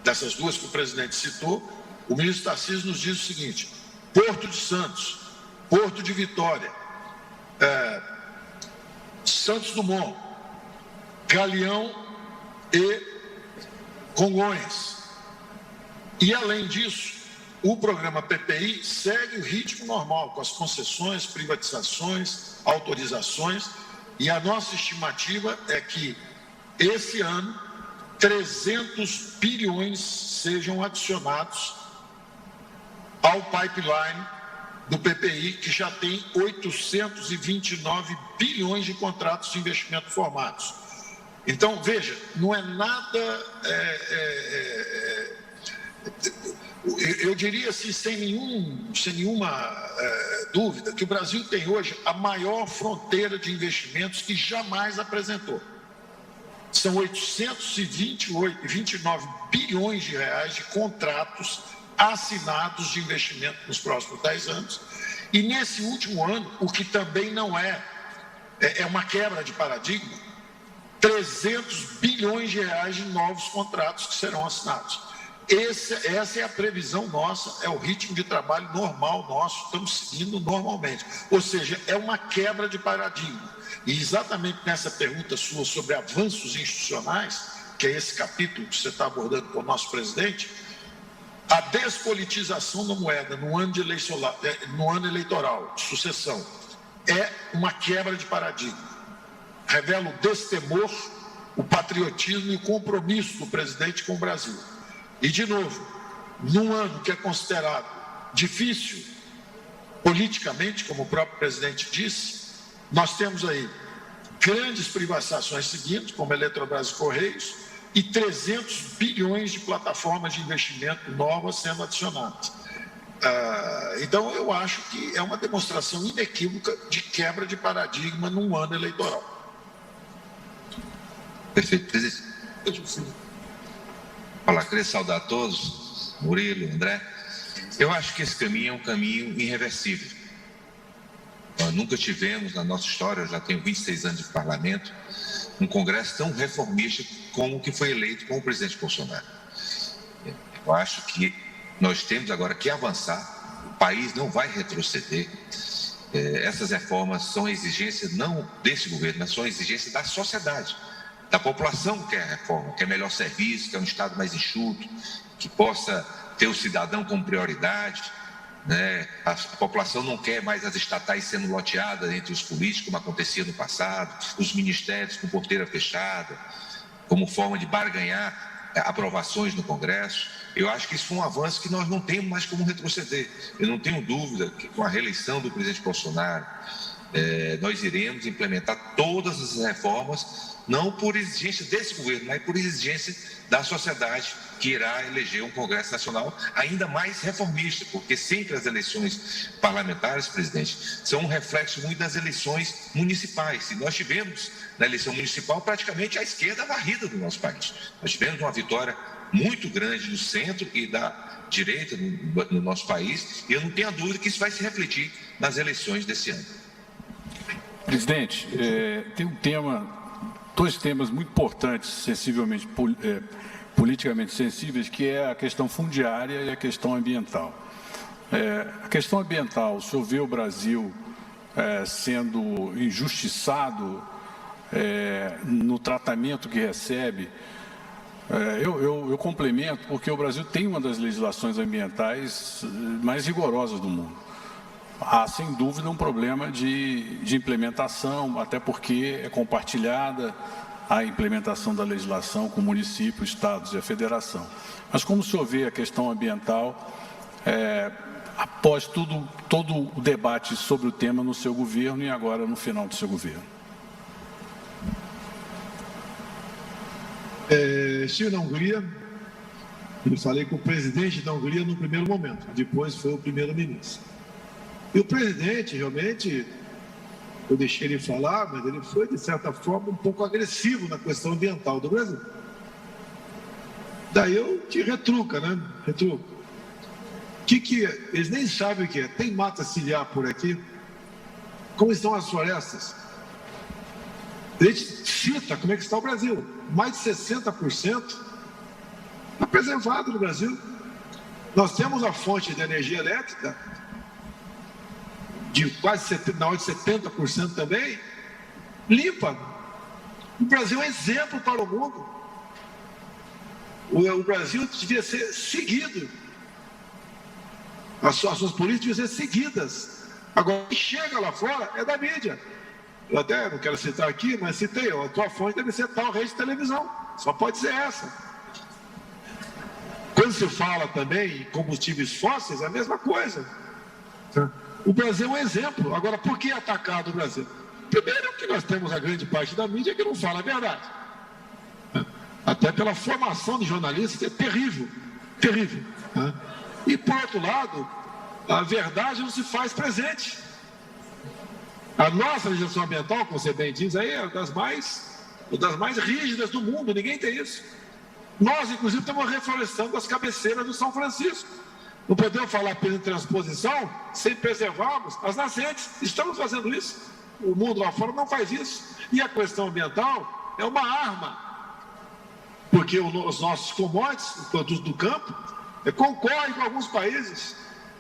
dessas duas que o presidente citou, o ministro Tarcísio nos diz o seguinte: Porto de Santos, Porto de Vitória, Santos Dumont, Galeão e Congonhas. E, além disso, o programa PPI segue o ritmo normal, com as concessões, privatizações, autorizações, e a nossa estimativa é que, esse ano, 300 bilhões sejam adicionados ao pipeline do PPI, que já tem 829 bilhões de contratos de investimento formados. Então, veja, não é nada... eu diria assim, sem nenhuma dúvida, que o Brasil tem hoje a maior fronteira de investimentos que jamais apresentou. São 829 bilhões de reais de contratos assinados de investimento nos próximos 10 anos. E nesse último ano, o que também não é uma quebra de paradigma, 300 bilhões de reais de novos contratos que serão assinados. Essa é a previsão nossa, é o ritmo de trabalho normal nosso, estamos seguindo normalmente. Ou seja, é uma quebra de paradigma. E exatamente nessa pergunta sua sobre avanços institucionais, que é esse capítulo que você está abordando com o nosso presidente, a despolitização da moeda no ano eleitoral, de sucessão, é uma quebra de paradigma. Revela o destemor, o patriotismo e o compromisso do presidente com o Brasil. E, de novo, num ano que é considerado difícil politicamente, como o próprio presidente disse, nós temos aí grandes privatizações seguindo, como Eletrobras e Correios, e 300 bilhões de plataformas de investimento novas sendo adicionadas. Então, eu acho que é uma demonstração inequívoca de quebra de paradigma num ano eleitoral. Perfeito, presidente. Olá, queria saudar a todos, Murilo, André. Eu acho que esse caminho é um caminho irreversível. Nós nunca tivemos na nossa história, eu já tenho 26 anos de parlamento, um Congresso tão reformista como o que foi eleito com o presidente Bolsonaro. Eu acho que nós temos agora que avançar, o país não vai retroceder. Essas reformas são exigência não desse governo, mas são exigência da sociedade, da população que quer reforma, quer melhor serviço, quer um Estado mais enxuto, que possa ter o cidadão como prioridade, né? A população não quer mais as estatais sendo loteadas entre os políticos, como acontecia no passado, os ministérios com porteira fechada, como forma de barganhar aprovações no Congresso. Eu acho que isso foi um avanço que nós não temos mais como retroceder. Eu não tenho dúvida que com a reeleição do presidente Bolsonaro, nós iremos implementar todas as reformas, não por exigência desse governo, mas por exigência da sociedade, que irá eleger um Congresso Nacional ainda mais reformista, porque sempre as eleições parlamentares, presidente, são um reflexo muito das eleições municipais. E nós tivemos, na eleição municipal, praticamente a esquerda varrida do nosso país. Nós tivemos uma vitória muito grande do centro e da direita no nosso país, e eu não tenho a dúvida que isso vai se refletir nas eleições desse ano. Presidente, tem dois temas muito importantes, sensivelmente, politicamente sensíveis, que é a questão fundiária e a questão ambiental. A questão ambiental, o senhor vê o Brasil sendo injustiçado no tratamento que recebe? Eu complemento, porque o Brasil tem uma das legislações ambientais mais rigorosas do mundo. Há, sem dúvida, um problema de implementação, até porque é compartilhada a implementação da legislação com municípios, estados e a federação. Mas como o senhor vê a questão ambiental, após todo o debate sobre o tema no seu governo e agora no final do seu governo? Estive na Hungria e falei com o presidente da Hungria no primeiro momento, depois foi o primeiro-ministro. E o presidente, realmente, eu deixei ele falar, mas ele foi, de certa forma, um pouco agressivo na questão ambiental do Brasil. Daí eu te retruca, né? Retruco. Eles nem sabem o que é. Tem mata ciliar por aqui? Como estão as florestas? A gente cita como é que está o Brasil. Mais de 60% está preservado no Brasil. Nós temos a fonte de energia elétrica de quase 70% também, limpa. O Brasil é exemplo para o mundo. O Brasil devia ser seguido. As suas políticas deviam ser seguidas. Agora, o que chega lá fora é da mídia. Eu até não quero citar aqui, mas citei, a tua fonte deve ser tal rede de televisão. Só pode ser essa. Quando se fala também em combustíveis fósseis, é a mesma coisa. O Brasil é um exemplo. Agora, por que atacar o Brasil? Primeiro, que nós temos a grande parte da mídia que não fala a verdade. Até pela formação de jornalistas, é terrível. Terrível. E, por outro lado, a verdade não se faz presente. A nossa legislação ambiental, como você bem diz, aí é uma das mais rígidas do mundo. Ninguém tem isso. Nós, inclusive, estamos reflorestando as cabeceiras do São Francisco. Não podemos falar apenas em transposição sem preservarmos as nascentes. Estamos fazendo isso. O mundo lá fora não faz isso. E a questão ambiental é uma arma. Porque os nossos commodities, os produtos do campo, concorrem com alguns países.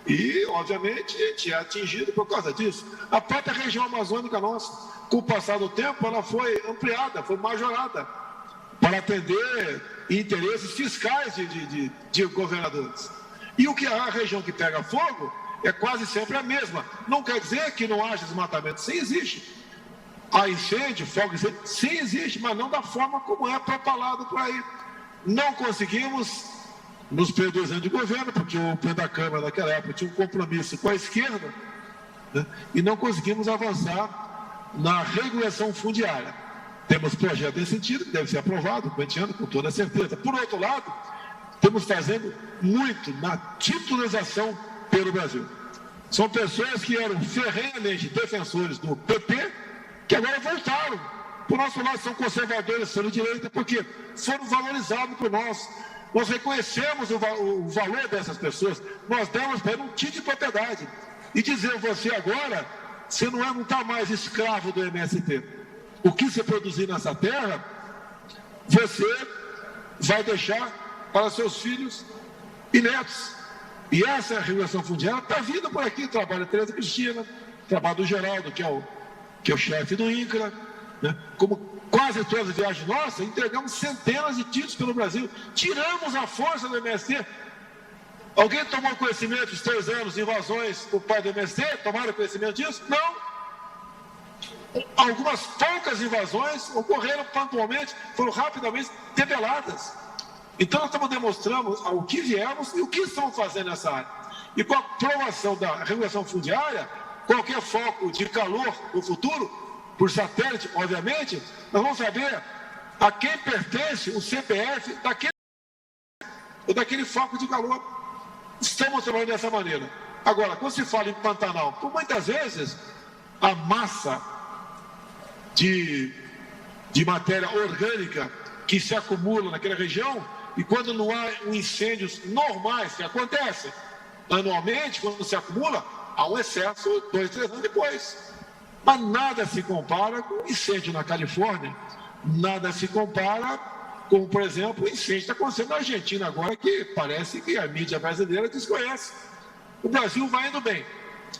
E, obviamente, a gente é atingido por causa disso. A própria região amazônica nossa, com o passar do tempo, ela foi ampliada, foi majorada, para atender interesses fiscais de governadores. E o que a região que pega fogo é quase sempre a mesma. Não quer dizer que não haja desmatamento. Sim, existe. Há incêndio, fogo, incêndio. Sim, existe, mas não da forma como é propalado por aí. Não conseguimos, nos períodos anos de governo, porque o presidente da Câmara naquela época tinha um compromisso com a esquerda, né, e não conseguimos avançar na regulação fundiária. Temos projeto nesse sentido, que deve ser aprovado, com toda certeza. Por outro lado, estamos fazendo muito na titularização pelo Brasil. São pessoas que eram ferrenhamente defensores do PP, que agora voltaram. Por nosso lado, são conservadores, são de direita, porque foram valorizados por nós. Nós reconhecemos o valor dessas pessoas, nós damos para ele um título de propriedade. E dizer você agora você não está mais escravo do MST. O que você produzir nessa terra, você vai deixar para seus filhos e netos. E essa regulação fundiária está vindo por aqui. Trabalha a Tereza Cristina, trabalho do Geraldo, que é o chefe do INCRA, né? Como quase todas as viagens nossas, entregamos centenas de títulos pelo Brasil. Tiramos a força do MST. Alguém tomou conhecimento dos 3 anos de invasões por parte do MST? Tomaram conhecimento disso? Não. Algumas poucas invasões ocorreram pontualmente, foram rapidamente debeladas. Então, nós estamos demonstrando o que viemos e o que estamos fazendo nessa área. E com a aprovação da regulação fundiária, qualquer foco de calor no futuro, por satélite, obviamente, nós vamos saber a quem pertence o CPF daquele foco de calor. Estamos trabalhando dessa maneira. Agora, quando se fala em Pantanal, por muitas vezes, a massa de matéria orgânica que se acumula naquela região, e quando não há incêndios normais que acontecem anualmente, quando se acumula, há um excesso 2, 3 anos depois. Mas nada se compara com o incêndio na Califórnia, nada se compara com, por exemplo, o incêndio que está acontecendo na Argentina agora, que parece que a mídia brasileira desconhece. O Brasil vai indo bem.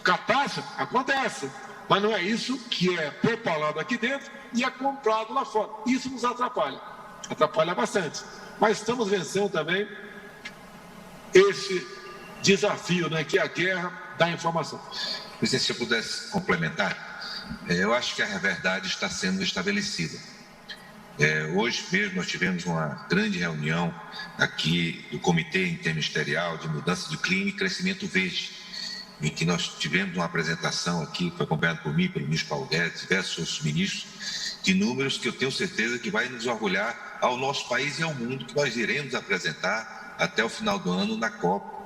Catástrofe acontece, mas não é isso que é propalado aqui dentro e é comprado lá fora. Isso nos atrapalha bastante. Mas estamos vencendo também esse desafio, né, que é a guerra da informação. Presidente, se eu pudesse complementar, eu acho que a verdade está sendo estabelecida. Hoje mesmo nós tivemos uma grande reunião aqui do Comitê Interministerial de Mudança do Clima e Crescimento Verde, em que nós tivemos uma apresentação aqui, que foi acompanhada por mim, pelo ministro Paulo Guedes, diversos outros ministros, de números que eu tenho certeza que vai nos orgulhar ao nosso país e ao mundo, que nós iremos apresentar até o final do ano na COP,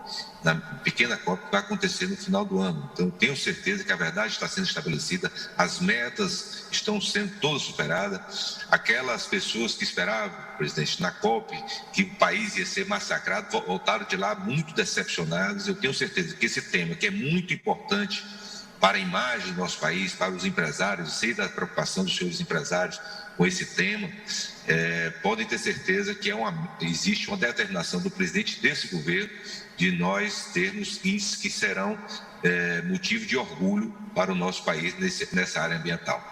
na pequena COP que vai acontecer no final do ano. Então, tenho certeza que a verdade está sendo estabelecida, as metas estão sendo todas superadas. Aquelas pessoas que esperavam, presidente, na COP, que o país ia ser massacrado, voltaram de lá muito decepcionados. Eu tenho certeza que esse tema, que é muito importante para a imagem do nosso país, para os empresários, sei da preocupação dos senhores empresários com esse tema, podem ter certeza que existe uma determinação do presidente desse governo de nós termos índices que serão motivo de orgulho para o nosso país nessa área ambiental.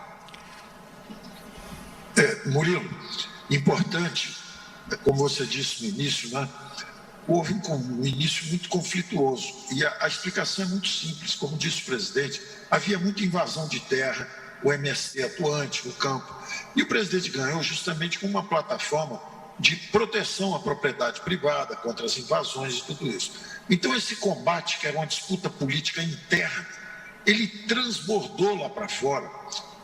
Murilo, importante, como você disse no início, né? Houve um início muito conflituoso e a explicação é muito simples. Como disse o presidente, havia muita invasão de terra, o MST atuante no campo, e o presidente ganhou justamente com uma plataforma de proteção à propriedade privada contra as invasões e tudo isso. Então, esse combate, que era uma disputa política interna, ele transbordou lá para fora.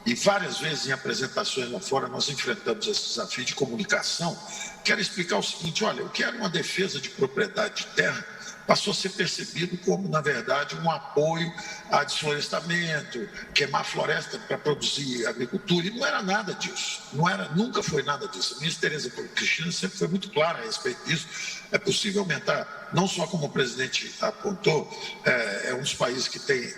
E várias vezes em apresentações lá fora nós enfrentamos esse desafio de comunicação. Quero explicar o seguinte: olha, o que era uma defesa de propriedade de terra passou a ser percebido como, na verdade, um apoio a desflorestamento, queimar floresta para produzir agricultura, e não era nada disso, nunca foi nada disso. A ministra Tereza Cristina sempre foi muito clara a respeito disso. É possível aumentar, não só como o presidente apontou, é um dos países que tem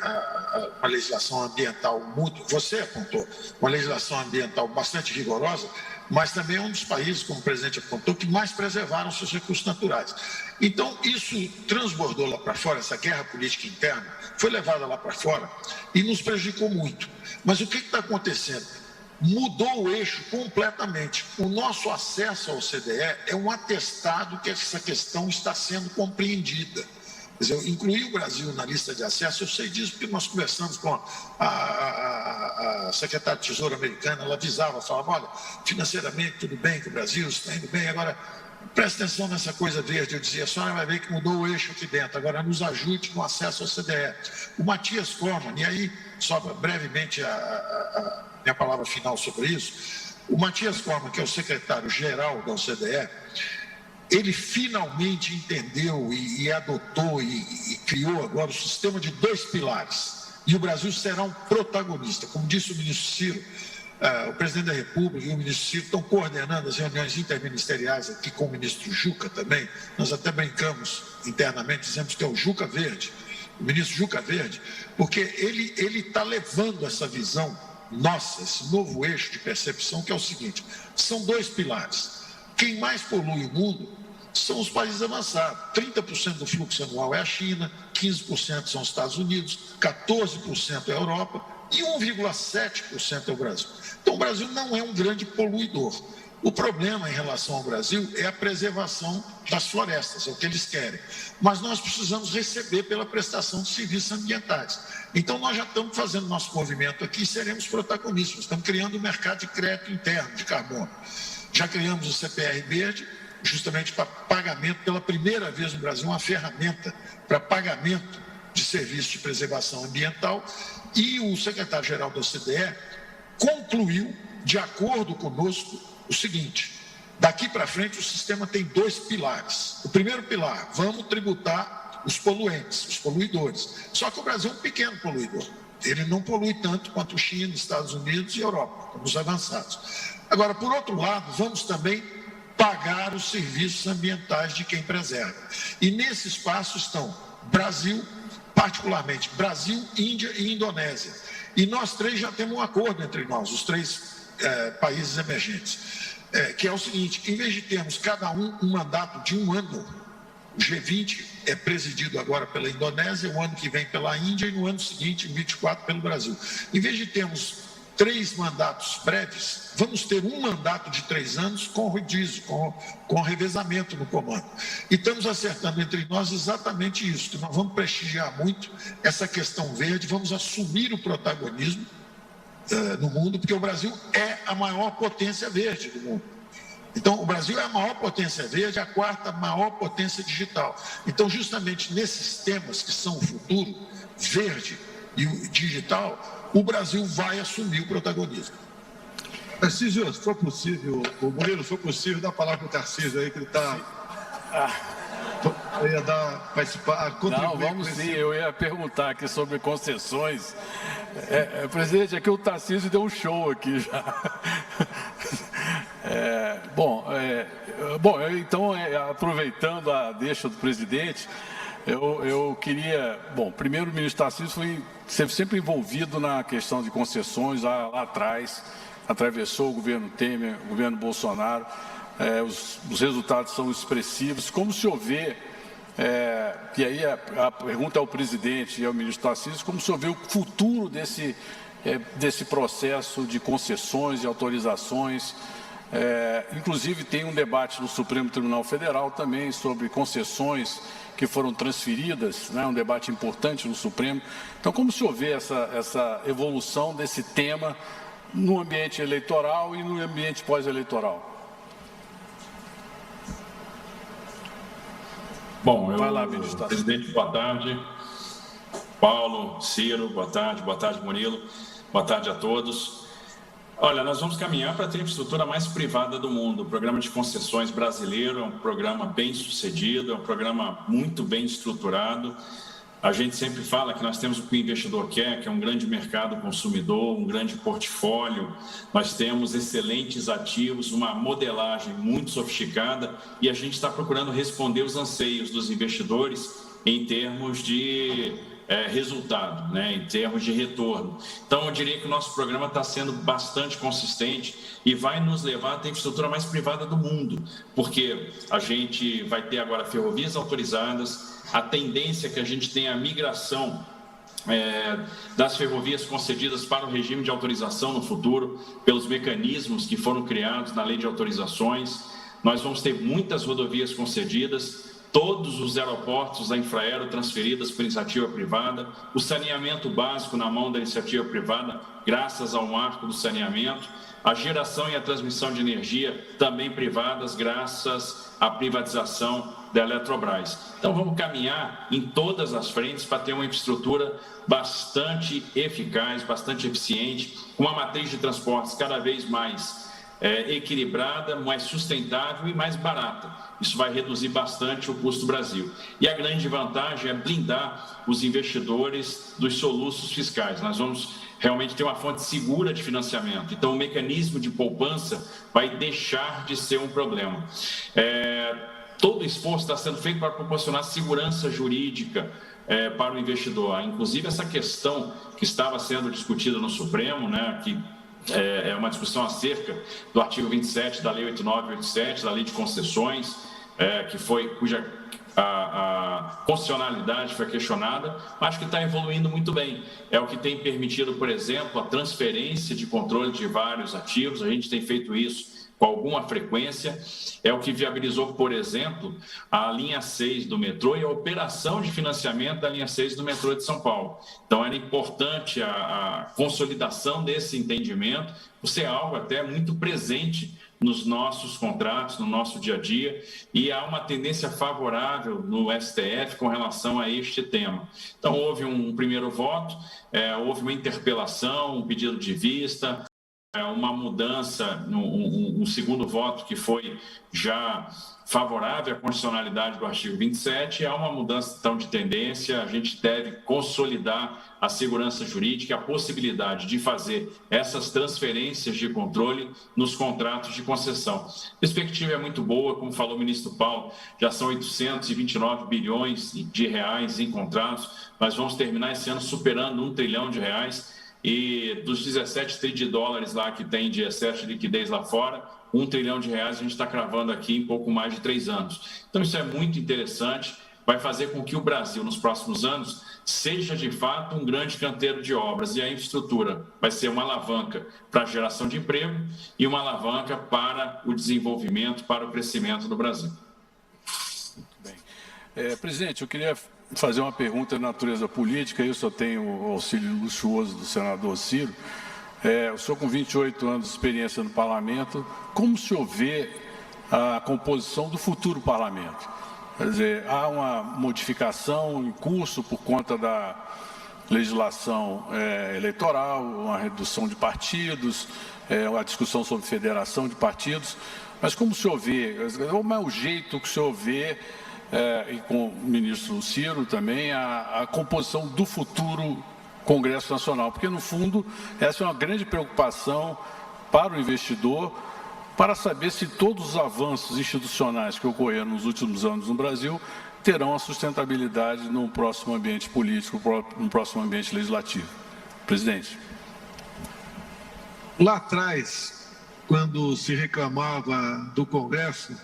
uma legislação ambiental muito, você apontou, uma legislação ambiental bastante rigorosa, mas também é um dos países, como o presidente apontou, que mais preservaram seus recursos naturais. Então, isso transbordou lá para fora, essa guerra política interna foi levada lá para fora e nos prejudicou muito. Mas o que está acontecendo? Mudou o eixo completamente. O nosso acesso ao OCDE é um atestado que essa questão está sendo compreendida. Quer dizer, eu incluí o Brasil na lista de acesso, eu sei disso porque nós conversamos com a secretária de Tesouro americana, ela avisava, falava, olha, financeiramente tudo bem com o Brasil, está indo bem, agora presta atenção nessa coisa verde. Eu dizia, a senhora vai ver que mudou o eixo aqui dentro, agora nos ajude no acesso ao CDE. O Matias Kormann, e aí, só brevemente a minha palavra final sobre isso, o Matias Kormann, que é o secretário-geral da OCDE, ele finalmente entendeu e adotou e criou agora o sistema de 2 pilares. E o Brasil será um protagonista. Como disse o ministro Ciro, o presidente da República e o ministro Ciro estão coordenando as reuniões interministeriais aqui com o ministro Juca também. Nós até brincamos internamente, dizemos que é o Juca Verde, o ministro Juca Verde, porque ele está levando essa visão nossa, esse novo eixo de percepção, que é o seguinte: são dois pilares. Quem mais polui o mundo são os países avançados. 30% do fluxo anual é a China, 15% são os Estados Unidos, 14% é a Europa e 1,7% é o Brasil. Então, o Brasil não é um grande poluidor. O problema em relação ao Brasil é a preservação das florestas, é o que eles querem. Mas nós precisamos receber pela prestação de serviços ambientais. Então, nós já estamos fazendo nosso movimento aqui e seremos protagonistas. Estamos criando um mercado de crédito interno de carbono. Já criamos o CPR Verde, justamente para pagamento, pela primeira vez no Brasil, uma ferramenta para pagamento de serviços de preservação ambiental. E o secretário-geral da OCDE concluiu, de acordo conosco, o seguinte: daqui para frente o sistema tem dois pilares. O primeiro pilar, vamos tributar os poluentes, os poluidores. Só que o Brasil é um pequeno poluidor. Ele não polui tanto quanto China, Estados Unidos e Europa, como os avançados. Agora, por outro lado, vamos também pagar os serviços ambientais de quem preserva. E nesse espaço estão Brasil, particularmente Brasil, Índia e Indonésia. E nós três já temos um acordo entre nós, os três países emergentes, que é o seguinte: em vez de termos cada um mandato de um ano, o G20 é presidido agora pela Indonésia, o ano que vem pela Índia e no ano seguinte, em 24, pelo Brasil. Em vez de termos 3 mandatos breves, vamos ter um mandato de 3 anos com rodízio, com revezamento no comando. E estamos acertando entre nós exatamente isso, que nós vamos prestigiar muito essa questão verde, vamos assumir o protagonismo no mundo, porque o Brasil é a maior potência verde do mundo. Então, o Brasil é a maior potência verde, a 4ª maior potência digital. Então, justamente nesses temas que são o futuro, verde e o digital, o Brasil vai assumir o protagonismo. Tarcísio, se for possível, o Murilo, se for possível, dá a palavra para o Tarcísio aí, que ele está... Eu ia contribuir. Não, vamos sim, eu ia perguntar aqui sobre concessões. Presidente, aqui o Tarcísio deu um show aqui já. Então, aproveitando a deixa do presidente, eu queria... Bom, primeiro o ministro Tarcísio esteve sempre envolvido na questão de concessões lá atrás, atravessou o governo Temer, o governo Bolsonaro. Os resultados são expressivos. Como se vê, e aí a pergunta ao presidente e ao ministro Tarcísio, como se vê o futuro desse processo de concessões e autorizações? Inclusive tem um debate no Supremo Tribunal Federal também sobre concessões que foram transferidas, né? Um debate importante no Supremo. Então, como se vê essa evolução desse tema no ambiente eleitoral e no ambiente pós-eleitoral? Bom, vai lá, presidente, boa tarde. Paulo, Ciro, boa tarde, Murilo, boa tarde a todos. Olha, nós vamos caminhar para ter a infraestrutura mais privada do mundo. O programa de concessões brasileiro é um programa bem sucedido, é um programa muito bem estruturado. A gente sempre fala que nós temos o que o investidor quer, que é um grande mercado consumidor, um grande portfólio. Nós temos excelentes ativos, uma modelagem muito sofisticada e a gente está procurando responder os anseios dos investidores em termos de resultado, né, em termos de retorno. Então, eu diria que o nosso programa está sendo bastante consistente e vai nos levar a ter a infraestrutura mais privada do mundo, porque a gente vai ter agora ferrovias autorizadas, a tendência é que a gente tenha a migração das ferrovias concedidas para o regime de autorização no futuro, pelos mecanismos que foram criados na lei de autorizações. Nós vamos ter muitas rodovias concedidas, todos os aeroportos da Infraero transferidas por iniciativa privada, o saneamento básico na mão da iniciativa privada, graças ao marco do saneamento, a geração e a transmissão de energia também privadas, graças à privatização da Eletrobras. Então, vamos caminhar em todas as frentes para ter uma infraestrutura bastante eficaz, bastante eficiente, com uma matriz de transportes cada vez mais equilibrada, mais sustentável e mais barata. Isso vai reduzir bastante o custo do Brasil. E a grande vantagem é blindar os investidores dos soluços fiscais. Nós vamos realmente ter uma fonte segura de financiamento. Então, o mecanismo de poupança vai deixar de ser um problema. todo o esforço está sendo feito para proporcionar segurança jurídica para o investidor. Inclusive, essa questão que estava sendo discutida no Supremo, né, que é uma discussão acerca do artigo 27 da Lei 8987, da Lei de Concessões, cuja a constitucionalidade foi questionada, acho que está evoluindo muito bem. É o que tem permitido, por exemplo, a transferência de controle de vários ativos. A gente tem feito isso com alguma frequência, é o que viabilizou, por exemplo, a linha 6 do metrô e a operação de financiamento da linha 6 do metrô de São Paulo. Então, era importante a consolidação desse entendimento, por ser algo até muito presente nos nossos contratos, no nosso dia a dia, e há uma tendência favorável no STF com relação a este tema. Então, houve um primeiro voto, houve uma interpelação, um pedido de vista, uma mudança, um segundo voto que foi já favorável à constitucionalidade do artigo 27, há uma mudança então de tendência. A gente deve consolidar a segurança jurídica, a possibilidade de fazer essas transferências de controle nos contratos de concessão. A perspectiva é muito boa, como falou o ministro Paulo, já são 829 bilhões de reais em contratos, nós vamos terminar esse ano superando R$1 trilhão, e dos 17 trilhões de dólares lá que tem de excesso de liquidez lá fora, R$1 trilhão a gente está cravando aqui em pouco mais de 3 anos. Então, isso é muito interessante, vai fazer com que o Brasil, nos próximos anos, seja de fato um grande canteiro de obras, e a infraestrutura vai ser uma alavanca para a geração de emprego e uma alavanca para o desenvolvimento, para o crescimento do Brasil. Bem, presidente, eu queria fazer uma pergunta de natureza política. Eu só tenho o auxílio luxuoso do senador Ciro. O senhor, com 28 anos de experiência no parlamento, como o senhor vê a composição do futuro parlamento? Quer dizer, há uma modificação em curso por conta da legislação eleitoral, uma redução de partidos, a discussão sobre federação de partidos, mas como o senhor vê, como é o jeito que o senhor vê, e com o ministro Ciro também, a composição do futuro Congresso Nacional? Porque, no fundo, essa é uma grande preocupação para o investidor, para saber se todos os avanços institucionais que ocorreram nos últimos anos no Brasil terão a sustentabilidade no próximo ambiente político, no próximo ambiente legislativo. Presidente. Lá atrás, quando se reclamava do Congresso,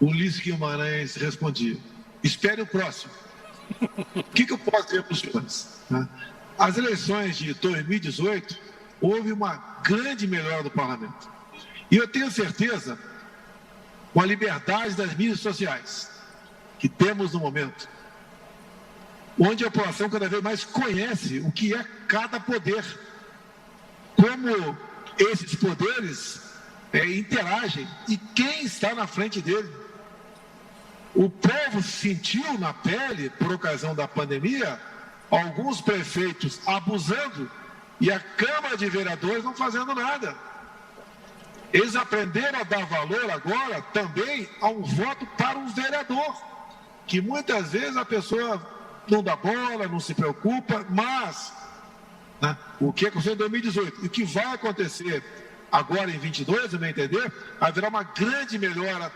Ulisses Guimarães respondia: espere o próximo. O que eu posso dizer para os senhores? As eleições de 2018, houve uma grande melhora do parlamento. E eu tenho certeza, com a liberdade das mídias sociais que temos no momento, onde a população cada vez mais conhece o que é cada poder, como esses poderes interagem e quem está na frente dele. O povo sentiu na pele, por ocasião da pandemia, alguns prefeitos abusando e a Câmara de Vereadores não fazendo nada. Eles aprenderam a dar valor agora também a um voto para um vereador, que muitas vezes a pessoa não dá bola, não se preocupa, mas o que aconteceu em 2018 e o que vai acontecer agora em 22, no meu entender, haverá uma grande melhora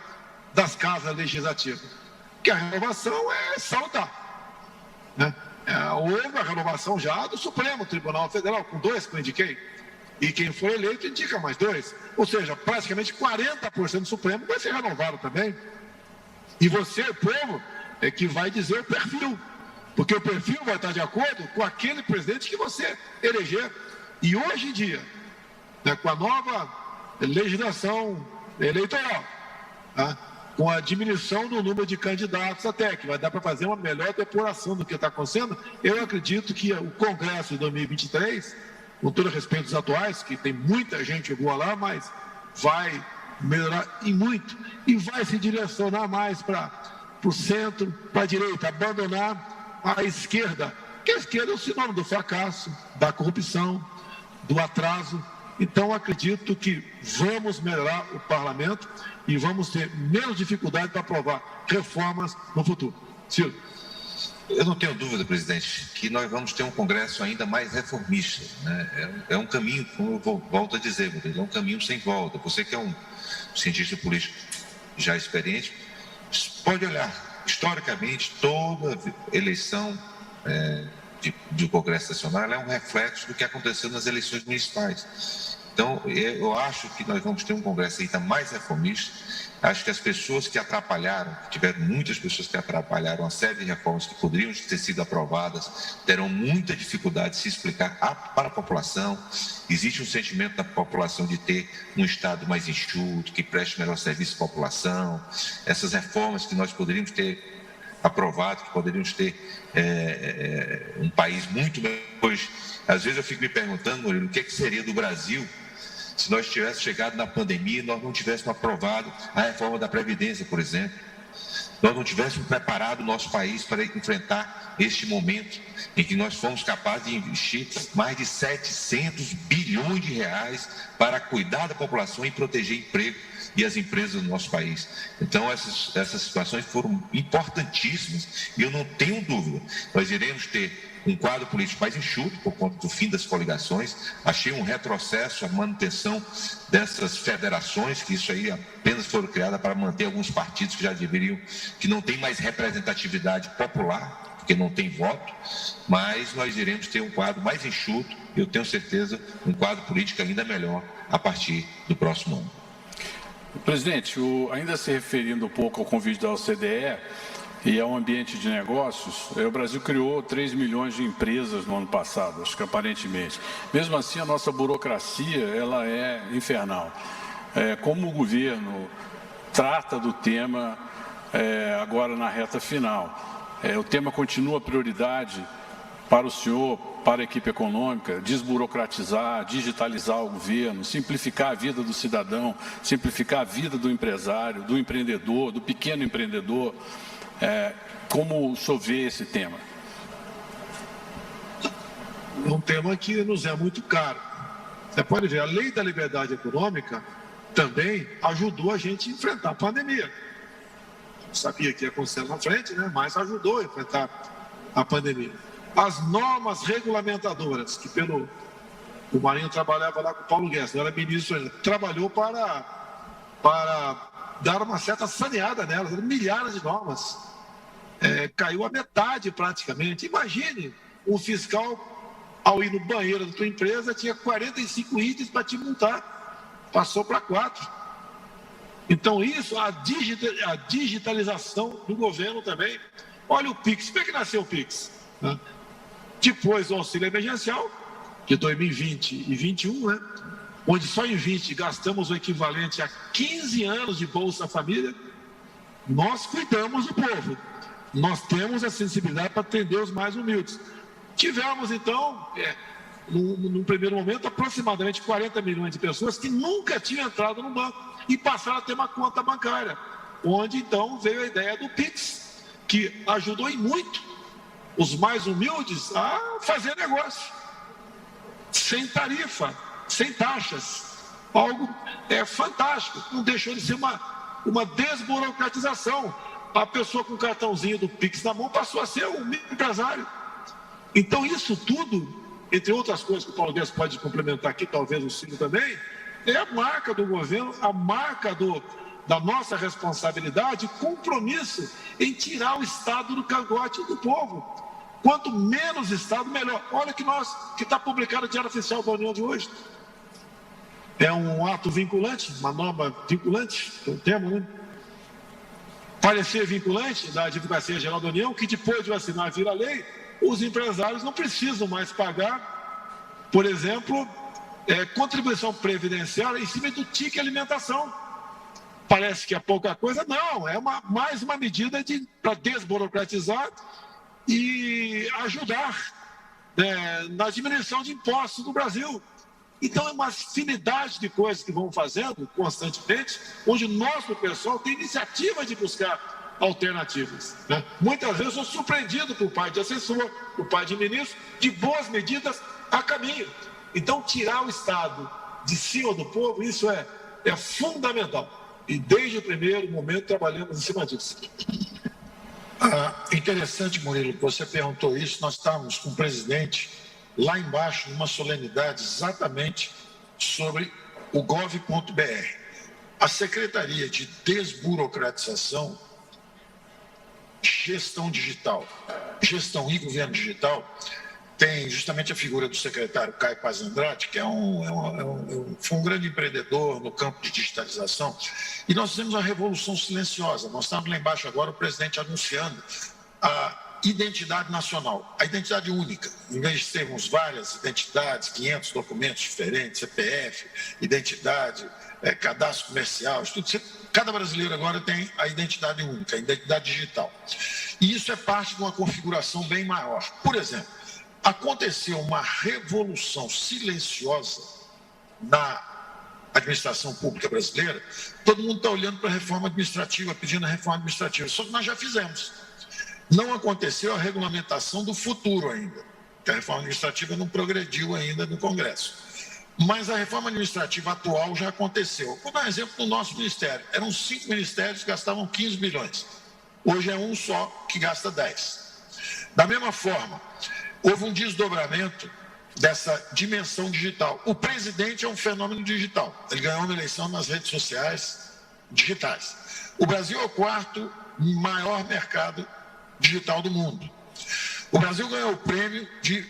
das casas legislativas, que a renovação é salutar. Houve a renovação já do Supremo Tribunal Federal, com 2 que eu indiquei, e quem foi eleito indica mais 2, ou seja, praticamente 40% do Supremo vai ser renovado também. E você, povo, é que vai dizer o perfil, porque o perfil vai estar de acordo com aquele presidente que você eleger. E hoje em dia, com a nova legislação eleitoral, com a diminuição do número de candidatos até, que vai dar para fazer uma melhor depuração do que está acontecendo, eu acredito que o Congresso de 2023, com todo respeito aos atuais, que tem muita gente boa lá, mas vai melhorar e muito, e vai se direcionar mais para o centro, para a direita, abandonar a esquerda, que a esquerda é o sinônimo do fracasso, da corrupção, do atraso. Então, acredito que vamos melhorar o parlamento e vamos ter menos dificuldade para aprovar reformas no futuro. Ciro. Eu não tenho dúvida, presidente, que nós vamos ter um Congresso ainda mais reformista. É um caminho, como eu volto a dizer, é um caminho sem volta. Você que é um cientista político já experiente, pode olhar, historicamente, toda eleição do Congresso Nacional é um reflexo do que aconteceu nas eleições municipais. Então, eu acho que nós vamos ter um Congresso ainda mais reformista. Acho que as pessoas que atrapalharam, tiveram muitas pessoas que atrapalharam uma série de reformas que poderiam ter sido aprovadas, terão muita dificuldade de se explicar para a população. Existe um sentimento da população de ter um Estado mais enxuto, que preste melhor serviço à população. Essas reformas que nós poderíamos ter aprovado, que poderíamos ter um país muito melhor. Hoje, às vezes eu fico me perguntando, Murilo, o que seria do Brasil se nós tivéssemos chegado na pandemia e nós não tivéssemos aprovado a reforma da Previdência, por exemplo. Nós não tivéssemos preparado o nosso país para enfrentar este momento em que nós fomos capazes de investir mais de 700 bilhões de reais para cuidar da população e proteger emprego e as empresas do nosso país. Então, essas situações foram importantíssimas e eu não tenho dúvida, nós iremos ter um quadro político mais enxuto por conta do fim das coligações. Achei um retrocesso a manutenção dessas federações, que isso aí apenas foram criadas para manter alguns partidos que já deveriam, que não tem mais representatividade popular, porque não tem voto, mas nós iremos ter um quadro mais enxuto, eu tenho certeza, um quadro político ainda melhor a partir do próximo ano. Presidente, ainda se referindo um pouco ao convite da OCDE e ao ambiente de negócios, o Brasil criou 3 milhões de empresas no ano passado, acho que aparentemente. Mesmo assim, a nossa burocracia ela é infernal. Como o governo trata do tema agora na reta final? O tema continua prioridade para o senhor, para a equipe econômica, desburocratizar, digitalizar o governo, simplificar a vida do cidadão, simplificar a vida do empresário, do empreendedor, do pequeno empreendedor. Como o senhor vê esse tema? É um tema que nos é muito caro. Você pode ver, a lei da liberdade econômica também ajudou a gente a enfrentar a pandemia. Eu sabia que ia acontecer na frente, né? Mas ajudou a enfrentar a pandemia. As normas regulamentadoras, que o Marinho trabalhava lá com o Paulo Guedes, não era ministro ainda, trabalhou para dar uma certa saneada nelas, eram milhares de normas. Caiu a metade praticamente. Imagine, um fiscal, ao ir no banheiro da tua empresa, tinha 45 itens para te multar, passou para 4. Então isso, a digitalização do governo também. Olha o PIX, como é que nasceu o PIX? Né? Depois do auxílio emergencial, de 2020 e 2021, né? Onde só em 20 gastamos o equivalente a 15 anos de Bolsa Família, nós cuidamos do povo. Nós temos a sensibilidade para atender os mais humildes. Tivemos, então, num primeiro momento, aproximadamente 40 milhões de pessoas que nunca tinham entrado no banco e passaram a ter uma conta bancária, onde, então, veio a ideia do PIX, que ajudou em muito os mais humildes a fazer negócio, sem tarifa, sem taxas. Algo fantástico, não deixou de ser uma desburocratização. A pessoa com o cartãozinho do PIX na mão passou a ser um microempresário. Então, isso tudo, entre outras coisas que o Paulo Guedes pode complementar aqui, talvez o Ciro também, é a marca do governo, a marca da nossa responsabilidade, compromisso em tirar o Estado do cangote do povo. Quanto menos Estado, melhor. Olha que está publicado no Diário Oficial da União de hoje. É um ato vinculante, uma norma vinculante, que é o termo, né? Parecer vinculante da Advocacia Geral da União, que depois de assinar vira lei, os empresários não precisam mais pagar, por exemplo, contribuição previdenciária em cima do ticket alimentação. Parece que é pouca coisa, não, é mais uma medida para desburocratizar e ajudar na diminuição de impostos no Brasil. Então, é uma afinidade de coisas que vão fazendo constantemente, onde o nosso pessoal tem iniciativa de buscar alternativas. Né? Muitas vezes eu sou surpreendido por parte de assessor, por parte de ministro, de boas medidas a caminho. Então, tirar o Estado de cima do povo, isso é fundamental. E desde o primeiro momento trabalhamos em cima disso. Interessante, Murilo, que você perguntou isso. Nós estávamos com o presidente lá embaixo, numa solenidade exatamente sobre o gov.br. A Secretaria de Desburocratização gestão digital, gestão e governo digital, tem justamente a figura do secretário Caio Paz Andrade, que foi um grande empreendedor no campo de digitalização. E nós fizemos uma revolução silenciosa. Nós estamos lá embaixo agora, o presidente anunciando a identidade nacional, a identidade única. Em vez de termos várias identidades, 500 documentos diferentes, CPF, identidade, cadastro comercial, tudo, cada brasileiro agora tem a identidade única, a identidade digital. E isso é parte de uma configuração bem maior. Por exemplo, aconteceu uma revolução silenciosa na administração pública brasileira. Todo mundo está olhando para a reforma administrativa, pedindo a reforma administrativa, só que nós já fizemos. Não aconteceu a regulamentação do futuro ainda, porque a reforma administrativa não progrediu ainda no Congresso. Mas a reforma administrativa atual já aconteceu. Vou dar um exemplo do nosso ministério. Eram 5 ministérios que gastavam 15 bilhões. Hoje é um só que gasta 10. Da mesma forma, houve um desdobramento dessa dimensão digital. O presidente é um fenômeno digital. Ele ganhou uma eleição nas redes sociais digitais. O Brasil é o 4º maior mercado digital do mundo. O Brasil ganhou o prêmio de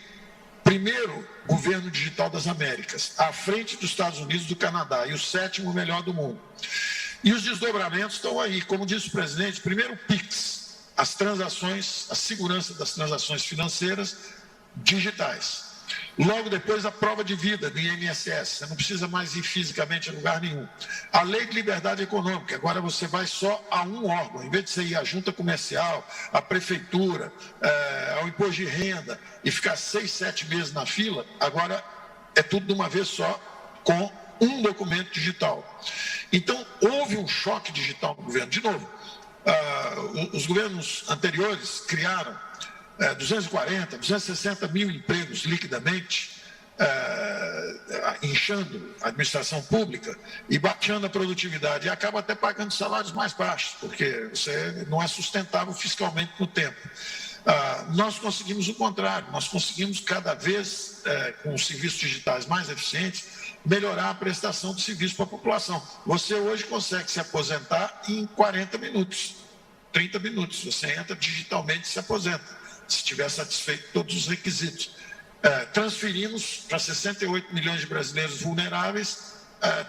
primeiro governo digital das Américas, à frente dos Estados Unidos e do Canadá, e o 7º melhor do mundo. E os desdobramentos estão aí. Como disse o presidente, primeiro o PIX, as transações, a segurança das transações financeiras digitais. Logo depois, a prova de vida do INSS. Você não precisa mais ir fisicamente a lugar nenhum. A lei de liberdade econômica. Agora você vai só a um órgão. Em vez de você ir à junta comercial, à prefeitura, ao imposto de renda e ficar 6, 7 meses na fila, agora é tudo de uma vez só com um documento digital. Então, houve um choque digital no governo. De novo, os governos anteriores criaram 240, 260 mil empregos liquidamente, inchando a administração pública e baixando a produtividade. E acaba até pagando salários mais baixos, porque você não é sustentável fiscalmente no tempo. Nós conseguimos o contrário, nós conseguimos cada vez, com os serviços digitais mais eficientes, melhorar a prestação de serviço para a população. Você hoje consegue se aposentar em 40 minutos, 30 minutos. Você entra digitalmente e se aposenta, se tiver satisfeito todos os requisitos. Transferimos para 68 milhões de brasileiros vulneráveis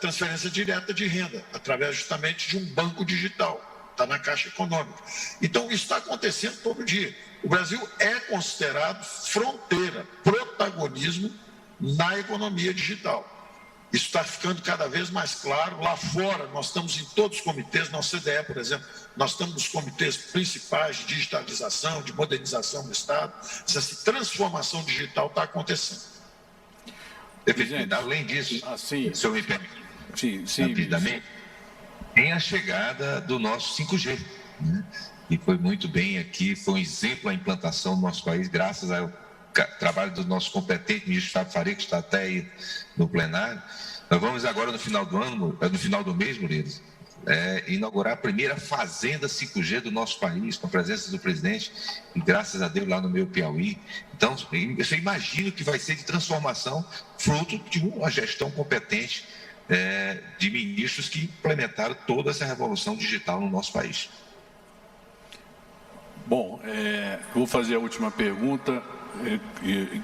transferência direta de renda, através justamente de um banco digital, está na Caixa Econômica. Então, isso está acontecendo todo dia. O Brasil é considerado fronteira, protagonismo na economia digital. Isso está ficando cada vez mais claro. Lá fora, nós estamos em todos os comitês, na OCDE, por exemplo, nós estamos nos comitês principais de digitalização, de modernização do Estado. Essa transformação digital está acontecendo. Gente, além disso, se eu me permite, rapidamente, tem a chegada do nosso 5G, né? E foi muito bem aqui, foi um exemplo a implantação do nosso país, graças ao trabalho do nosso competente ministro Fábio Faria, que está até aí no plenário. Nós vamos agora, no final do ano, no final do mês, Murilo, inaugurar a primeira fazenda 5G do nosso país, com a presença do presidente, e graças a Deus lá no meu Piauí. Então, eu imagino que vai ser de transformação, fruto de uma gestão competente de ministros que implementaram toda essa revolução digital no nosso país. Bom, vou fazer a última pergunta,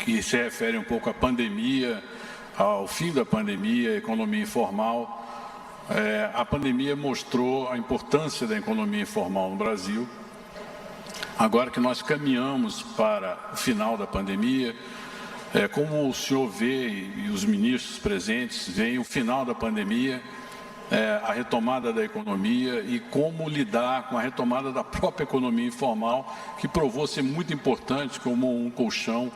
que se refere um pouco à pandemia, ao fim da pandemia, à economia informal. A pandemia mostrou a importância da economia informal no Brasil. Agora que nós caminhamos para o final da pandemia, como o senhor vê e os ministros presentes veem o final da pandemia, a retomada da economia e como lidar com a retomada da própria economia informal, que provou ser muito importante como um colchão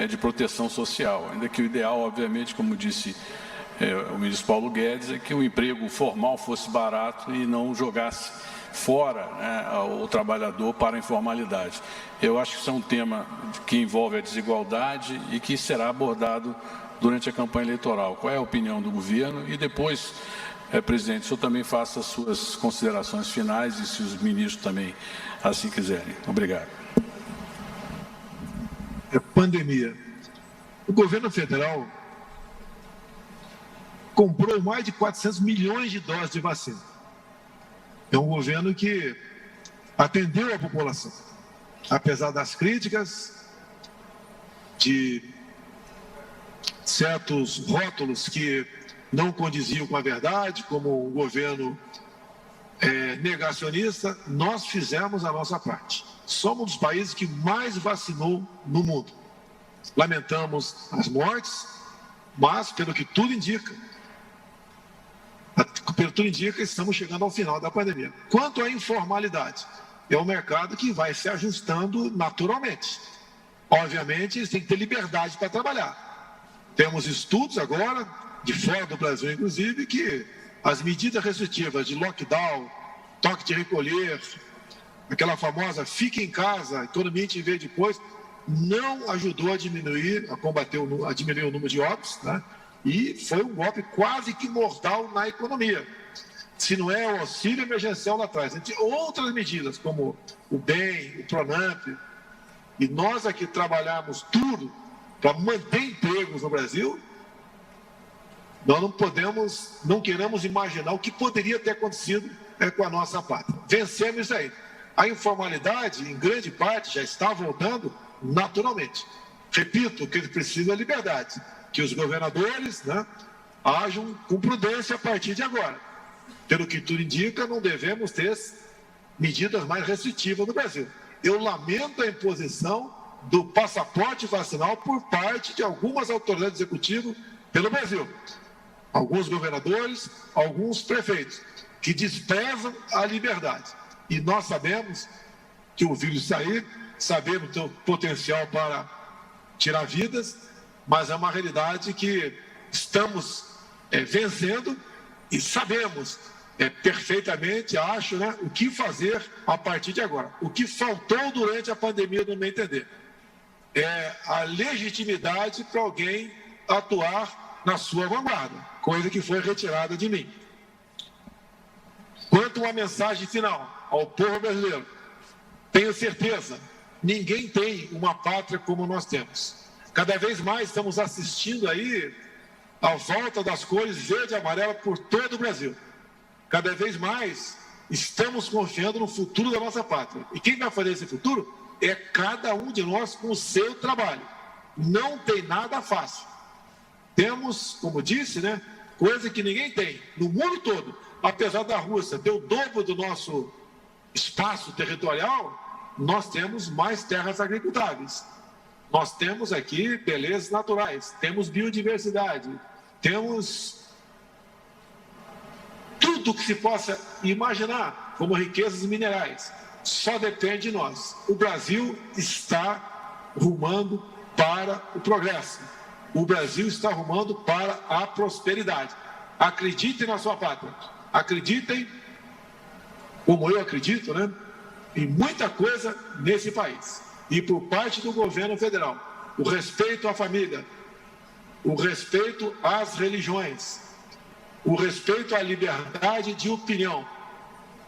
de proteção social. Ainda que o ideal, obviamente, como disse o ministro Paulo Guedes, é que o emprego formal fosse barato e não jogasse fora, né, o trabalhador para a informalidade. Eu acho que isso é um tema que envolve a desigualdade e que será abordado durante a campanha eleitoral. Qual é a opinião do governo? E depois, presidente, o senhor também faça as suas considerações finais e se os ministros também assim quiserem. Obrigado. Pandemia. O governo federal comprou mais de 400 milhões de doses de vacina. É um governo que atendeu a população. apesar das críticas, de certos rótulos que não condiziam com a verdade, como um governo negacionista, nós fizemos a nossa parte. Somos um dos países que mais vacinou no mundo. Lamentamos as mortes, mas, pelo que tudo indica, estamos chegando ao final da pandemia. Quanto à informalidade, é um mercado que vai se ajustando naturalmente. Obviamente, eles têm que ter liberdade para trabalhar. Temos estudos agora, de fora do Brasil inclusive, que as medidas restritivas de lockdown, toque de recolher, aquela famosa fica em casa, economia te vê depois, não ajudou a diminuir o número de óbitos, né? E foi um golpe quase que mortal na economia. Se não é o auxílio emergencial lá atrás, entre outras medidas, como o BEM, o Pronamp, e nós aqui trabalhamos tudo para manter empregos no Brasil, nós não queremos imaginar o que poderia ter acontecido com a nossa pátria. Vencemos isso aí. A informalidade, em grande parte, já está voltando naturalmente. Repito, o que eles precisam é liberdade, que os governadores, né, ajam com prudência a partir de agora. Pelo que tudo indica, não devemos ter medidas mais restritivas no Brasil. Eu lamento a imposição do passaporte vacinal por parte de algumas autoridades executivas pelo Brasil. Alguns governadores, alguns prefeitos, que desprezam a liberdade. E nós sabemos que o vírus está aí, sabemos que tem o potencial para tirar vidas, mas é uma realidade que estamos vencendo e sabemos perfeitamente, acho, né, o que fazer a partir de agora. O que faltou durante a pandemia, no meu entender, é a legitimidade para alguém atuar na sua vanguarda, coisa que foi retirada de mim. Quanto a uma mensagem final ao povo brasileiro, tenho certeza, ninguém tem uma pátria como nós temos. Cada vez mais estamos assistindo aí a volta das cores verde e amarela por todo o Brasil. Cada vez mais estamos confiando no futuro da nossa pátria. E quem vai fazer esse futuro é cada um de nós com o seu trabalho. Não tem nada fácil. Temos, como disse, né, coisa que ninguém tem no mundo todo. Apesar da Rússia ter o dobro do nosso espaço territorial, nós temos mais terras agricultáveis. Nós temos aqui belezas naturais, temos biodiversidade, temos tudo que se possa imaginar como riquezas minerais. Só depende de nós. O Brasil está rumando para o progresso. O Brasil está rumando para a prosperidade. Acreditem na sua pátria. Acreditem, como eu acredito, né, em muita coisa nesse país. E por parte do governo federal, o respeito à família, o respeito às religiões, o respeito à liberdade de opinião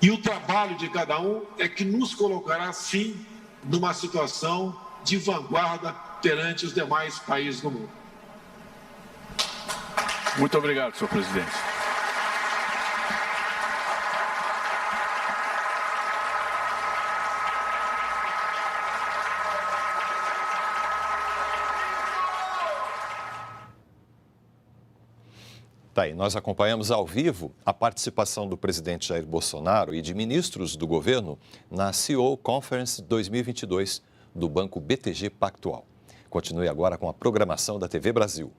e o trabalho de cada um é que nos colocará, sim, numa situação de vanguarda perante os demais países do mundo. Muito obrigado, senhor presidente. Tá aí, nós acompanhamos ao vivo a participação do presidente Jair Bolsonaro e de ministros do governo na CEO Conference 2022 do Banco BTG Pactual. Continue agora com a programação da TV Brasil.